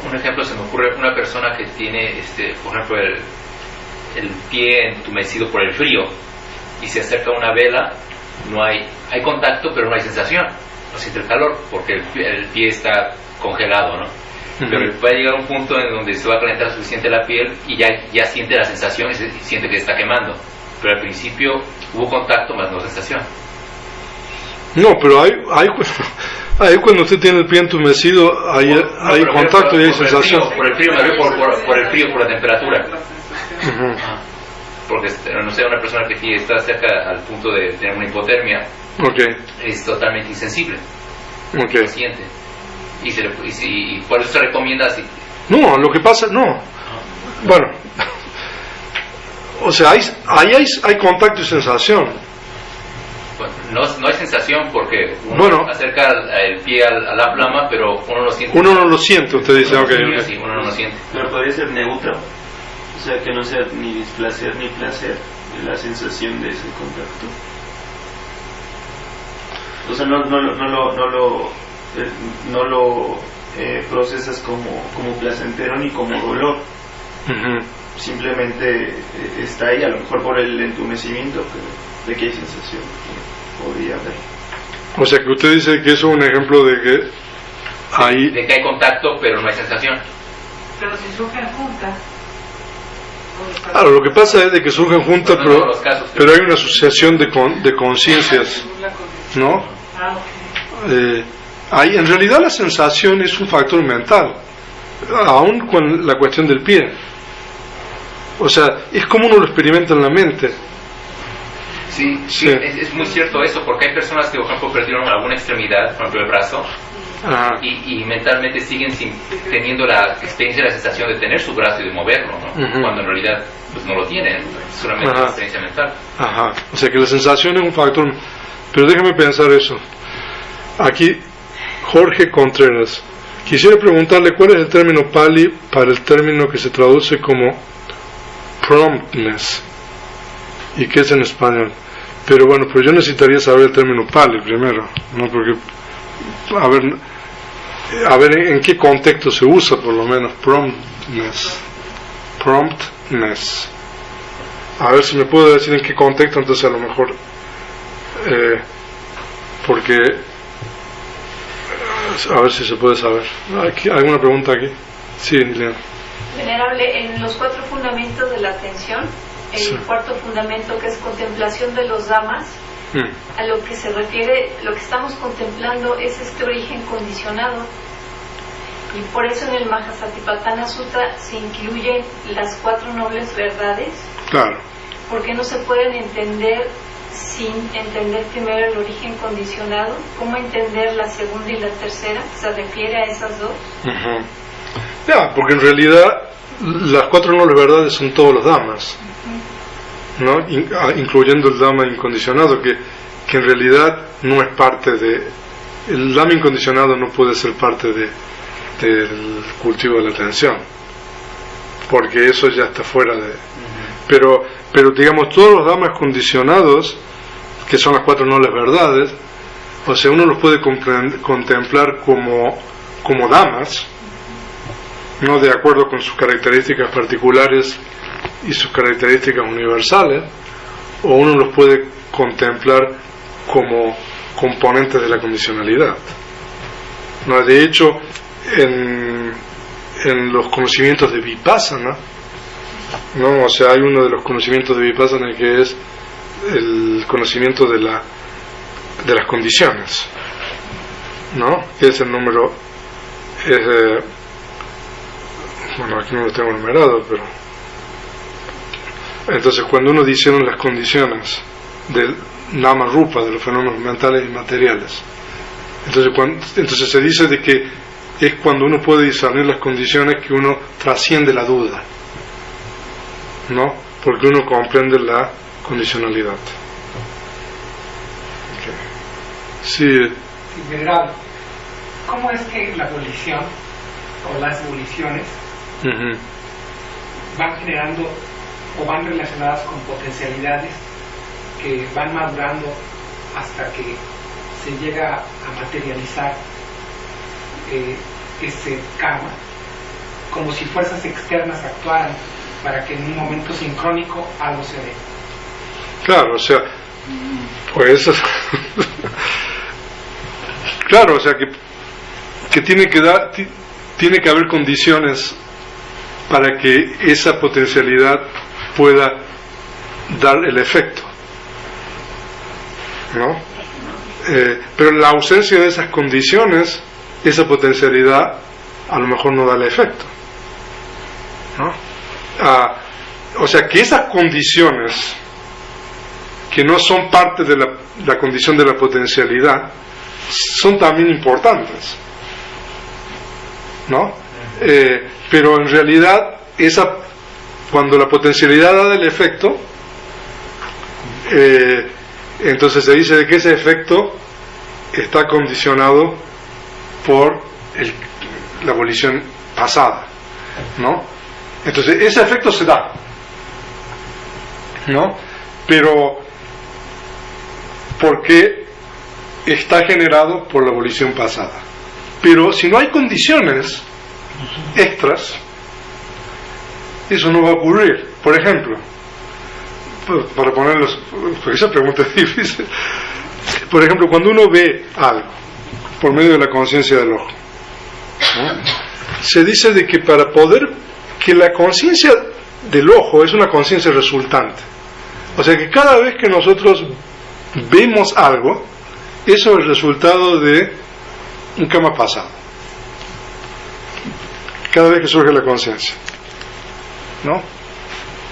Un ejemplo se me ocurre: una persona que tiene, por ejemplo, el pie entumecido por el frío y se acerca a una vela, hay contacto, pero no hay sensación, no siente el calor porque el pie está congelado, ¿no? Pero va a llegar un punto en donde se va a calentar suficiente la piel y ya siente la sensación y siente que está quemando, pero al principio hubo contacto más no sensación. No, pero hay cuando usted tiene el pie entumecido, hay contacto y hay sensación. Por el frío, por el frío, por la temperatura. Porque, no sé, una persona que está cerca al punto de tener una hipotermia, es totalmente insensible, no siente. Y por eso se recomienda así. No, lo que pasa, bueno, o sea, hay contacto y sensación. Bueno, no hay sensación porque uno acerca el pie a la flama, pero uno lo siente. Uno no lo siente, usted dice, Sí, uno no lo siente. Pero podría ser neutro, o sea, que no sea ni displacer ni placer la sensación de ese contacto. O sea, no lo procesas como placentero ni como dolor. Simplemente está ahí, a lo mejor por el entumecimiento, pero de que hay sensación que podría haber. O sea que usted dice que eso es un ejemplo de que hay contacto pero no hay sensación. Pero si surgen juntas. Claro, lo que pasa es de que surgen juntas, pero hay una asociación de conciencias, ¿no? En realidad la sensación es un factor mental, aún con la cuestión del pie, O sea, es como uno lo experimenta en la mente. Sí, Sí. es muy cierto eso, porque hay personas que, por ejemplo, perdieron alguna extremidad, por ejemplo el brazo, Ajá. y mentalmente siguen teniendo la experiencia, la sensación de tener su brazo y de moverlo, ¿no? Ujú. Cuando en realidad pues no lo tienen, solamente Ajá. una experiencia mental. Ajá. O sea que la sensación es un factor. Pero déjame pensar eso. Aquí, Jorge Contreras. Quisiera preguntarle cuál es el término Pali para el término que se traduce como promptness. ¿Y qué es en español? Pero bueno, pues yo necesitaría saber el término Pali primero, ¿no? Porque, a ver en qué contexto se usa, por lo menos, promptness. Promptness. A ver si me puedo decir en qué contexto, entonces a lo mejor, porque, a ver si se puede saber. ¿Alguna pregunta aquí? Sí, Liliana. Venerable, en los 4 fundamentos de la atención, el Sí. cuarto fundamento, que es contemplación de los Dhammas, a lo que se refiere, lo que estamos contemplando es este origen condicionado, y por eso en el Mahasatipatthana Sutta se incluyen las 4 nobles verdades, Claro. porque no se pueden entender sin entender primero el origen condicionado. ¿Cómo entender la segunda y la tercera? ¿Se refiere a esas dos? Uh-huh. Ya, porque en realidad las 4 nobles verdades son todos los Dhammas, ¿no? Incluyendo el Dhamma incondicionado, que en realidad no es parte de... El Dhamma incondicionado no puede ser parte del cultivo de la atención, porque eso ya está fuera de... Pero digamos, todos los Dhammas condicionados, que son las 4 nobles verdades, o sea, uno los puede contemplar como Dhammas, no de acuerdo con sus características particulares y sus características universales, o uno los puede contemplar como componentes de la condicionalidad. No, de hecho, en los conocimientos de Vipassana, ¿no? O sea, hay uno de los conocimientos de Vipassana que es el conocimiento de las condiciones, ¿no? Que es el número, bueno, aquí no lo tengo numerado, pero entonces cuando uno dice las condiciones del Nama Rupa, de los fenómenos mentales y materiales, entonces se dice de que es cuando uno puede discernir las condiciones que uno trasciende la duda, ¿no? Porque uno comprende la condicionalidad. Okay. Sí. Venerable, ¿cómo es que la abolición o las aboliciones van generando o van relacionadas con potencialidades que van madurando hasta que se llega a materializar ese karma, como si fuerzas externas actuaran para que en un momento sincrónico algo se dé? Claro, o sea, pues claro, o sea que tiene que haber condiciones para que esa potencialidad pueda dar el efecto, ¿no? Pero en la ausencia de esas condiciones, esa potencialidad a lo mejor no da el efecto, ¿no? O sea que esas condiciones que no son parte de la condición de la potencialidad son también importantes, ¿no? Pero en realidad cuando la potencialidad da el efecto, entonces se dice de que ese efecto está condicionado por la abolición pasada, ¿no? Entonces ese efecto se da, ¿no? Pero porque está generado por la abolición pasada. Pero si no hay condiciones extras, eso no va a ocurrir. Por ejemplo, para ponerlos, porque esa pregunta es difícil. Por ejemplo, cuando uno ve algo por medio de la conciencia del ojo, ¿no? Se dice de que para poder, que la conciencia del ojo es una conciencia resultante. O sea que cada vez que nosotros vemos algo, eso es el resultado de un karma pasado. Cada vez que surge la conciencia, ¿no?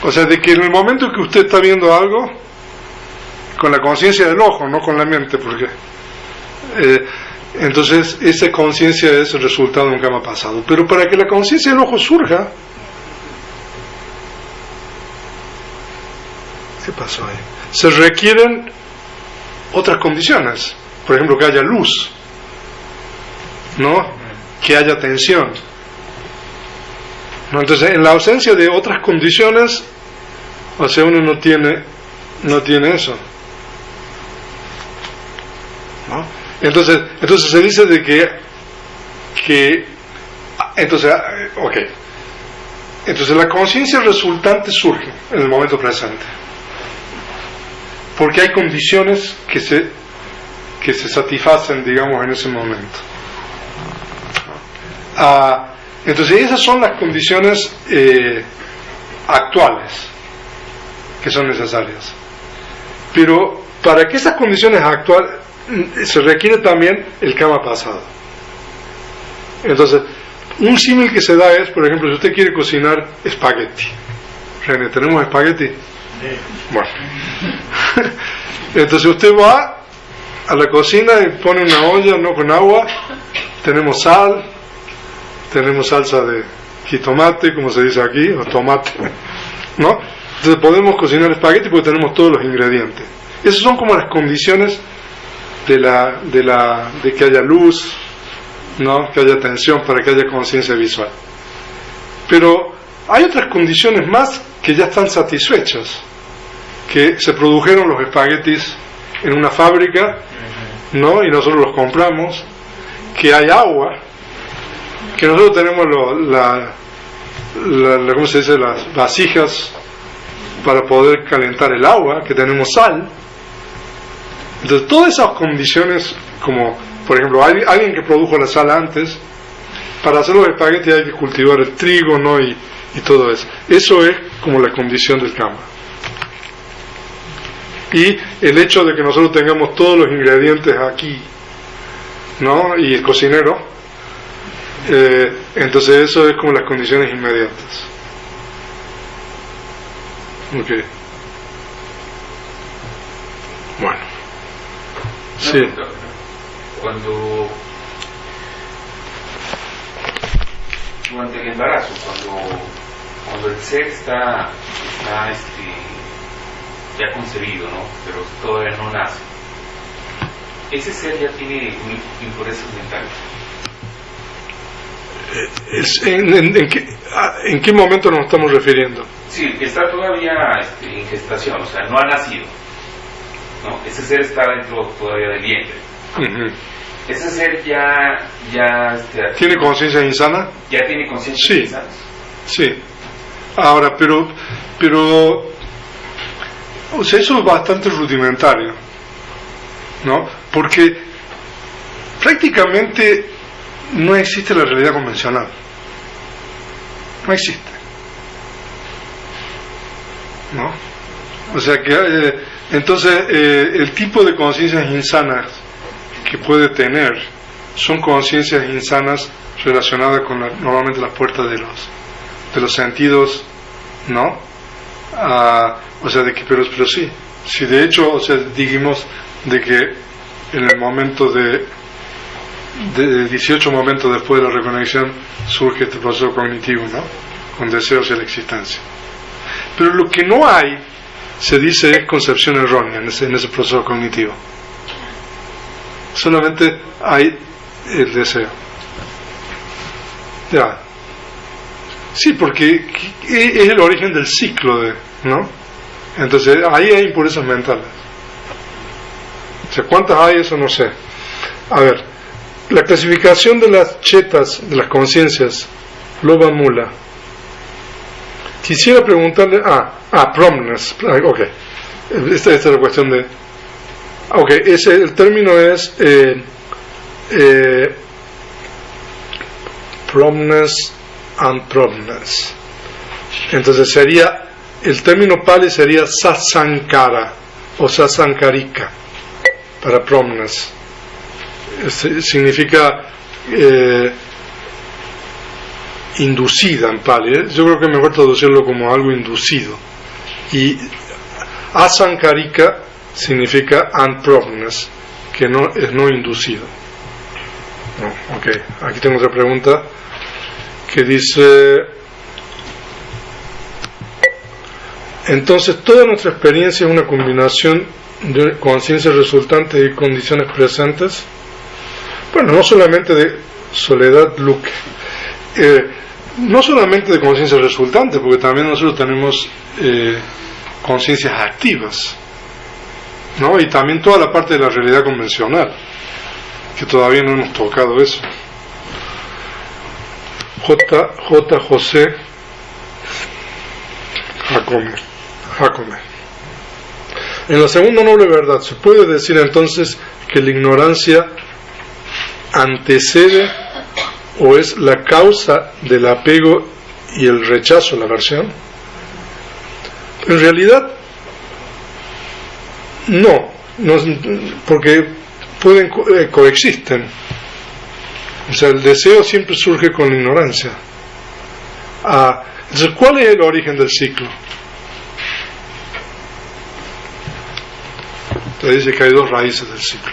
O sea, de que en el momento que usted está viendo algo, con la conciencia del ojo, no con la mente, porque entonces esa conciencia es el resultado de un karma pasado. Pero para que la conciencia del ojo surja, ¿qué pasó ahí? Se requieren otras condiciones. Por ejemplo, que haya luz, ¿no? Que haya tensión, ¿no? Entonces, en la ausencia de otras condiciones, o sea, uno no tiene eso, ¿no? Entonces se dice de que entonces, entonces la conciencia resultante surge en el momento presente, porque hay condiciones que se satisfacen, digamos, en ese momento. Entonces esas son las condiciones actuales que son necesarias, pero para que esas condiciones actuales se requiere también el karma pasado. Entonces un símil que se da es, por ejemplo, si usted quiere cocinar espagueti. René, ¿tenemos espagueti? Bueno, entonces usted va a la cocina y pone una olla, no, con agua, tenemos sal, tenemos salsa de jitomate, como se dice aquí, o tomate, ¿no? Entonces podemos cocinar espagueti porque tenemos todos los ingredientes. Esas son como las condiciones de que haya luz, ¿no? Que haya tensión, para que haya conciencia visual. Pero hay otras condiciones más que ya están satisfechas, que se produjeron los espaguetis en una fábrica, ¿no? Y nosotros los compramos, que hay agua, que nosotros tenemos ¿cómo se dice? Las vasijas para poder calentar el agua, que tenemos sal. Entonces todas esas condiciones, como por ejemplo alguien que produjo la sal antes, para hacer los espaguetis hay que cultivar el trigo, ¿no? Y todo eso. Eso es como la condición del karma. Y el hecho de que nosotros tengamos todos los ingredientes aquí, ¿no? Y el cocinero, entonces eso es como las condiciones inmediatas. Okay. Bueno. Sí. Cuando durante el embarazo, cuando el ser está ya concebido, ¿no? Pero todavía no nace, ese ser ya tiene impurezas mentales. ¿En qué momento nos estamos refiriendo? Sí, está todavía en gestación, o sea, no ha nacido, ¿no? Ese ser está dentro todavía del vientre. Uh-huh. Ese ser ya ¿tiene conciencia insana? ¿Ya tiene conciencia insana? Sí. Ahora, pero o sea, eso es bastante rudimentario, ¿no? Porque prácticamente no existe la realidad convencional. No existe, ¿no? O sea que entonces el tipo de conciencias insanas que puede tener son conciencias insanas relacionadas con normalmente las puertas de los sentidos, ¿no? O sea, de que pero sí, de hecho, o sea, dijimos de que en el momento de 18 momentos después de la reconexión surge este proceso cognitivo, ¿no? Con deseos y la existencia. Pero lo que no hay, se dice, es concepción errónea en ese proceso cognitivo. Solamente hay el deseo. Ya. Sí, porque es el origen del ciclo, ¿no? Entonces ahí hay impurezas mentales. O sea, ¿cuántas hay? Eso no sé. A ver, la clasificación de las chetas, de las conciencias, Loba Mula. Quisiera preguntarle, promness, ok. Esta es la cuestión de, ok, el término es promness and promness. Entonces sería, el término pali sería sasankara o sasankarika para promness. Significa inducida en pali. Yo creo que es mejor traducirlo como algo inducido. Y asankarika significa unprovenance, que no es no inducido. No, ok, aquí tengo otra pregunta que dice: entonces toda nuestra experiencia es una combinación de conciencias resultantes y condiciones presentes. Bueno, no solamente de Soledad Luque, no solamente de conciencias resultantes, porque también nosotros tenemos conciencias activas, ¿no? Y también toda la parte de la realidad convencional, que todavía no hemos tocado eso. J. José Jacome. En la segunda noble verdad, ¿se puede decir entonces que la ignorancia antecede o es la causa del apego y el rechazo, la aversión? En realidad, no, porque pueden coexisten. O sea, el deseo siempre surge con la ignorancia. Entonces, ¿cuál es el origen del ciclo? Entonces dice que hay dos raíces del ciclo.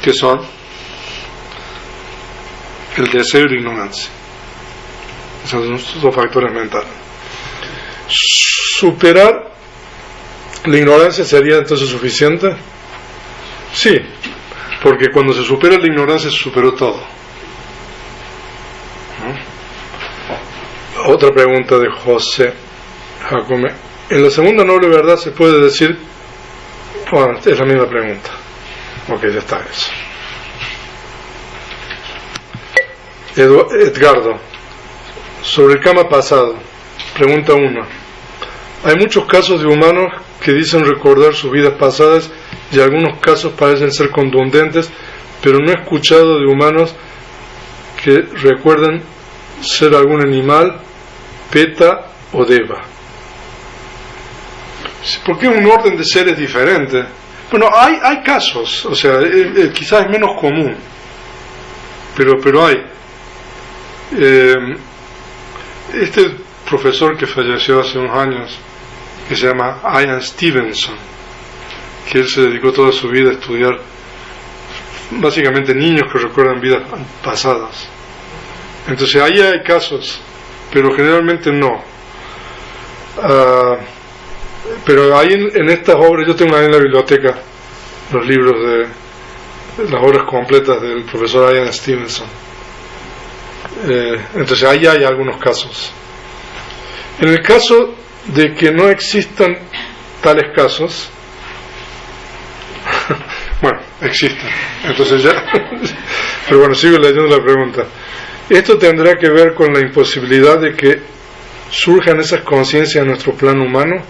¿Qué son? El deseo y la ignorancia. Esos son dos factores mentales. ¿Superar la ignorancia sería entonces suficiente? Sí, porque cuando se supera la ignorancia se superó todo. ¿No? Otra pregunta de José Jacome. En la segunda noble verdad se puede decir, bueno, es la misma pregunta. Ok, ya está eso. Edgardo, sobre el karma pasado, pregunta 1. Hay muchos casos de humanos que dicen recordar sus vidas pasadas y algunos casos parecen ser contundentes, pero no he escuchado de humanos que recuerden ser algún animal, peta o deva. ¿Por qué un orden de seres diferente? Bueno, hay casos, o sea, quizás es menos común, pero hay. Este profesor que falleció hace unos años, que se llama Ian Stevenson, que él se dedicó toda su vida a estudiar básicamente niños que recuerdan vidas pasadas. Entonces ahí hay casos, pero generalmente no. Pero ahí en estas obras, yo tengo ahí en la biblioteca los libros de las obras completas del profesor Ian Stevenson. Entonces ahí hay algunos casos. En el caso de que no existan tales casos, bueno, existen, entonces ya pero bueno, sigo leyendo la pregunta. Esto tendrá que ver con la imposibilidad de que surjan esas conciencias en nuestro plano humano.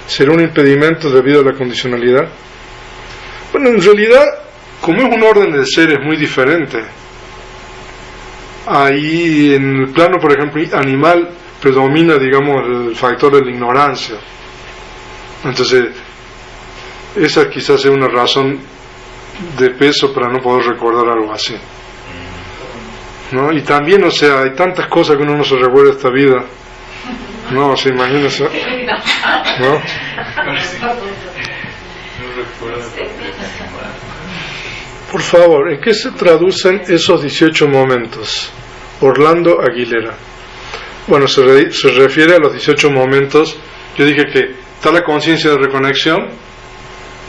¿Será un impedimento debido a la condicionalidad? Bueno, en realidad, como es un orden de seres muy diferente, ahí en el plano, por ejemplo, animal, predomina, digamos, el factor de la ignorancia. Entonces, esa quizás sea una razón de peso para no poder recordar algo así, ¿no? Y también, o sea, hay tantas cosas que uno no se recuerda de esta vida, ¿no? O sea, imagínense, ¿no? Por favor, ¿en qué se traducen esos 18 momentos? Orlando Aguilera. Bueno, se refiere a los 18 momentos. Yo dije que está la conciencia de reconexión,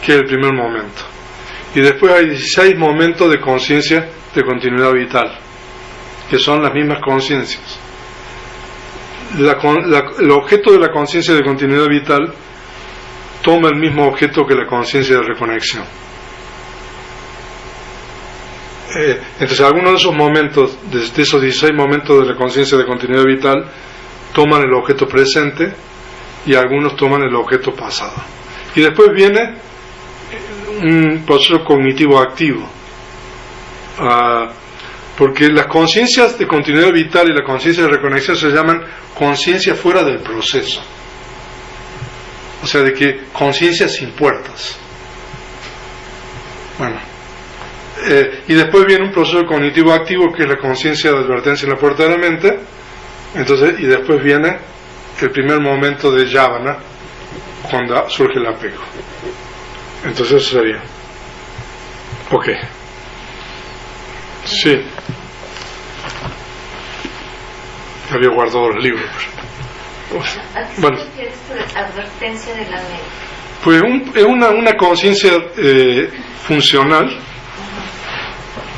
que es el primer momento, y después hay 16 momentos de conciencia de continuidad vital, que son las mismas conciencias. El objeto de la conciencia de continuidad vital toma el mismo objeto que la conciencia de reconexión. Entonces algunos de esos momentos, de esos 16 momentos de la conciencia de continuidad vital, toman el objeto presente y algunos toman el objeto pasado. Y después viene un proceso cognitivo activo, porque las conciencias de continuidad vital y la conciencia de reconexión se llaman conciencia fuera del proceso, o sea, de que conciencias sin puertas. Bueno, y después viene un proceso cognitivo activo que es la conciencia de advertencia en la puerta de la mente. Entonces, y después viene el primer momento de yavana, cuando surge el apego. Entonces eso sería. Ok. Sí. Había guardado los libros. ¿A qué se Bueno. refiere esto de advertencia de la mente? Pues es una conciencia funcional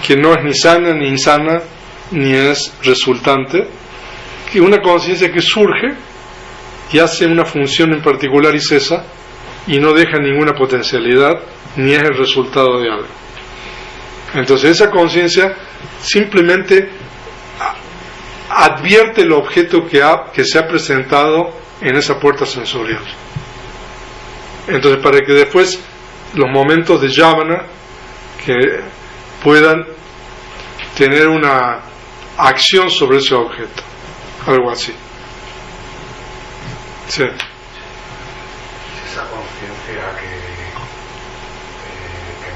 que no es ni sana ni insana ni es resultante, que una conciencia que surge y hace una función en particular y cesa y no deja ninguna potencialidad ni es el resultado de algo. Entonces esa conciencia simplemente advierte el objeto que se ha presentado en esa puerta sensorial. Entonces, para que después los momentos de yavana que puedan tener una acción sobre ese objeto, algo así. Sí. Esa conciencia que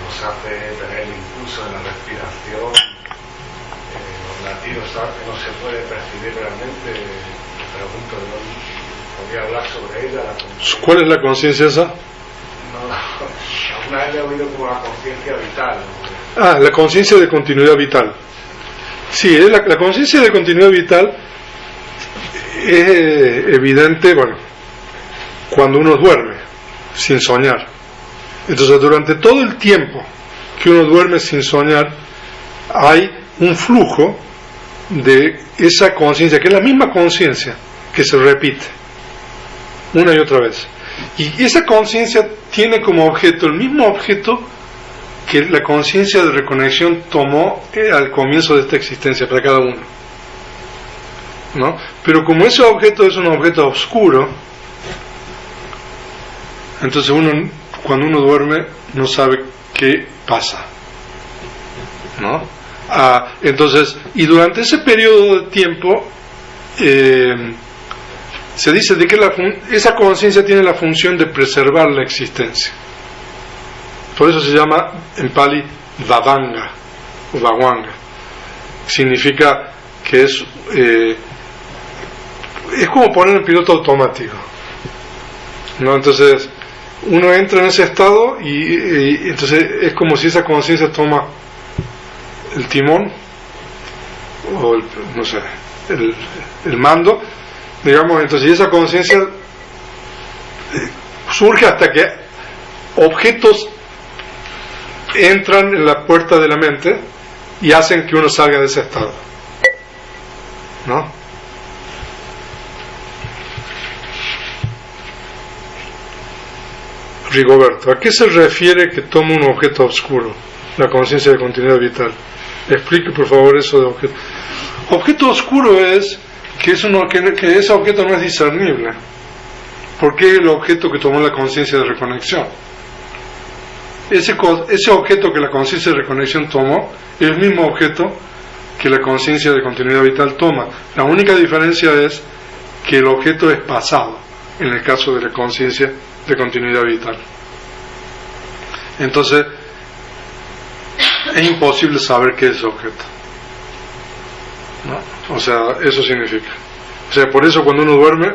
nos hace tener el impulso en la respiración, los latidos, que no se puede percibir realmente. Me pregunto, ¿no? ¿Podría hablar sobre ella? ¿Cuál es la conciencia esa? Alguna vez he oído como la conciencia vital. Ah, la conciencia de continuidad vital. Sí, la conciencia de continuidad vital es evidente, bueno, cuando uno duerme, sin soñar. Entonces, durante todo el tiempo que uno duerme sin soñar, hay un flujo de esa conciencia, que es la misma conciencia, que se repite una y otra vez. Y esa conciencia tiene como objeto el mismo objeto que la conciencia de reconexión tomó al comienzo de esta existencia para cada uno, ¿no? Pero como ese objeto es un objeto oscuro, entonces cuando uno duerme no sabe qué pasa, ¿no? Entonces, y durante ese periodo de tiempo se dice de que esa conciencia tiene la función de preservar la existencia. Por eso se llama en Pali Vavanga o Vavanga. Significa que es como poner en piloto automático, ¿no? Entonces uno entra en ese estado y entonces es como si esa conciencia toma el timón o el mando, digamos. Entonces esa conciencia surge hasta que objetos entran en la puerta de la mente y hacen que uno salga de ese estado, ¿no? Rigoberto, ¿a qué se refiere que toma un objeto oscuro, la conciencia de continuidad vital? Explique por favor eso de objeto. Objeto oscuro es que ese objeto no es discernible, porque es el objeto que tomó la conciencia de reconexión. Ese objeto que la conciencia de reconexión tomó es el mismo objeto que la conciencia de continuidad vital toma. La única diferencia es que el objeto es pasado en el caso de la conciencia de continuidad vital. Entonces es imposible saber qué es ese objeto, ¿no? O sea, eso significa. O sea, por eso cuando uno duerme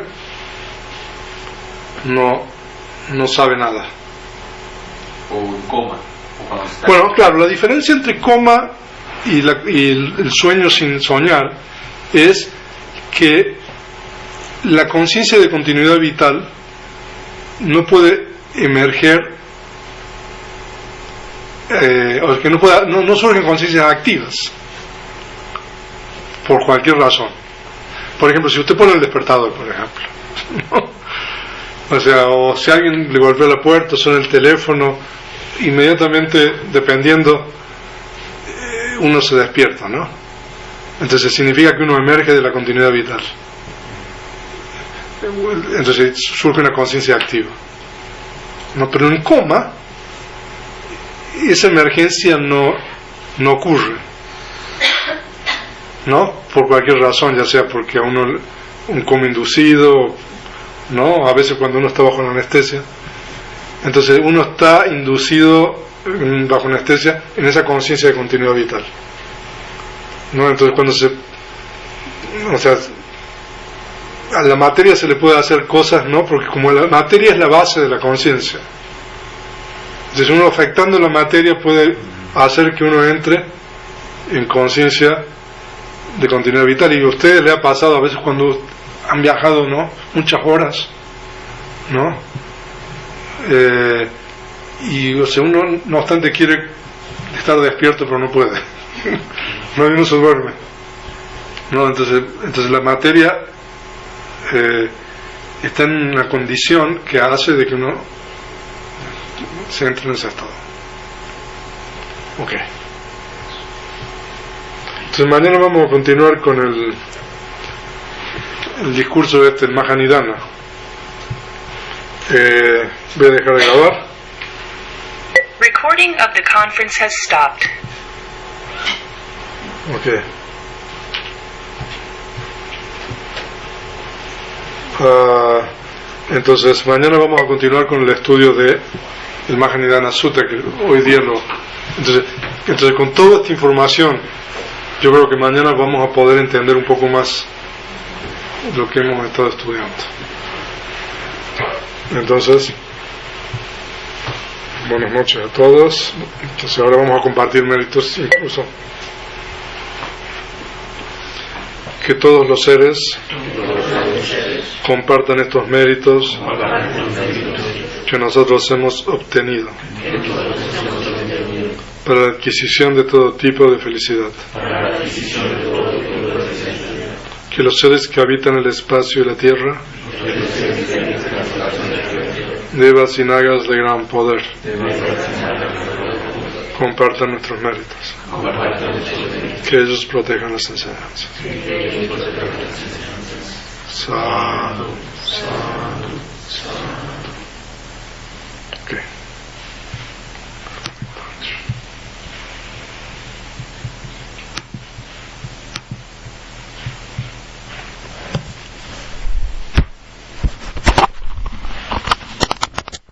no sabe nada. O en coma, o cuando está... Bueno, claro, la diferencia entre coma y el sueño sin soñar es que la conciencia de continuidad vital no puede emerger, o que no surgen conciencias activas por cualquier razón. Por ejemplo, si usted pone el despertador, por ejemplo, ¿no? O sea, o si alguien le golpea la puerta, suena el teléfono, inmediatamente, dependiendo, uno se despierta, ¿no? Entonces significa que uno emerge de la continuidad vital. Entonces surge una conciencia activa, ¿no? Pero en coma esa emergencia no ocurre, ¿no? Por cualquier razón, ya sea porque a uno un coma inducido, ¿no? A veces cuando uno está bajo la anestesia, entonces uno está inducido bajo anestesia en esa conciencia de continuidad vital, ¿no? Entonces cuando a la materia se le puede hacer cosas, ¿no? Porque como la materia es la base de la conciencia, entonces uno afectando la materia puede hacer que uno entre en conciencia de continuidad vital. Y a ustedes les ha pasado a veces cuando han viajado, ¿no? Muchas horas, ¿no? Y o sea, uno no obstante quiere estar despierto pero no puede. No, uno se duerme, ¿no? Entonces la materia está en una condición que hace de que uno se entre en ese estado. Ok. Entonces mañana vamos a continuar con el discurso de el Mahanidana. Voy a dejar de grabar. Recording of the conference has stopped. Okay. Entonces mañana vamos a continuar con el estudio de el Mahanidana Sutta, que hoy día entonces con toda esta información yo creo que mañana vamos a poder entender un poco más lo que hemos estado estudiando. Entonces, buenas noches a todos. Entonces ahora vamos a compartir méritos, incluso que todos los seres compartan estos méritos que nosotros hemos obtenido para la adquisición de todo tipo de felicidad. Que los seres que habitan el espacio y la tierra, devas y nagas de gran poder, compartan nuestros méritos. Que ellos protejan las enseñanzas. Sadhu, sadhu, sadhu. Okay.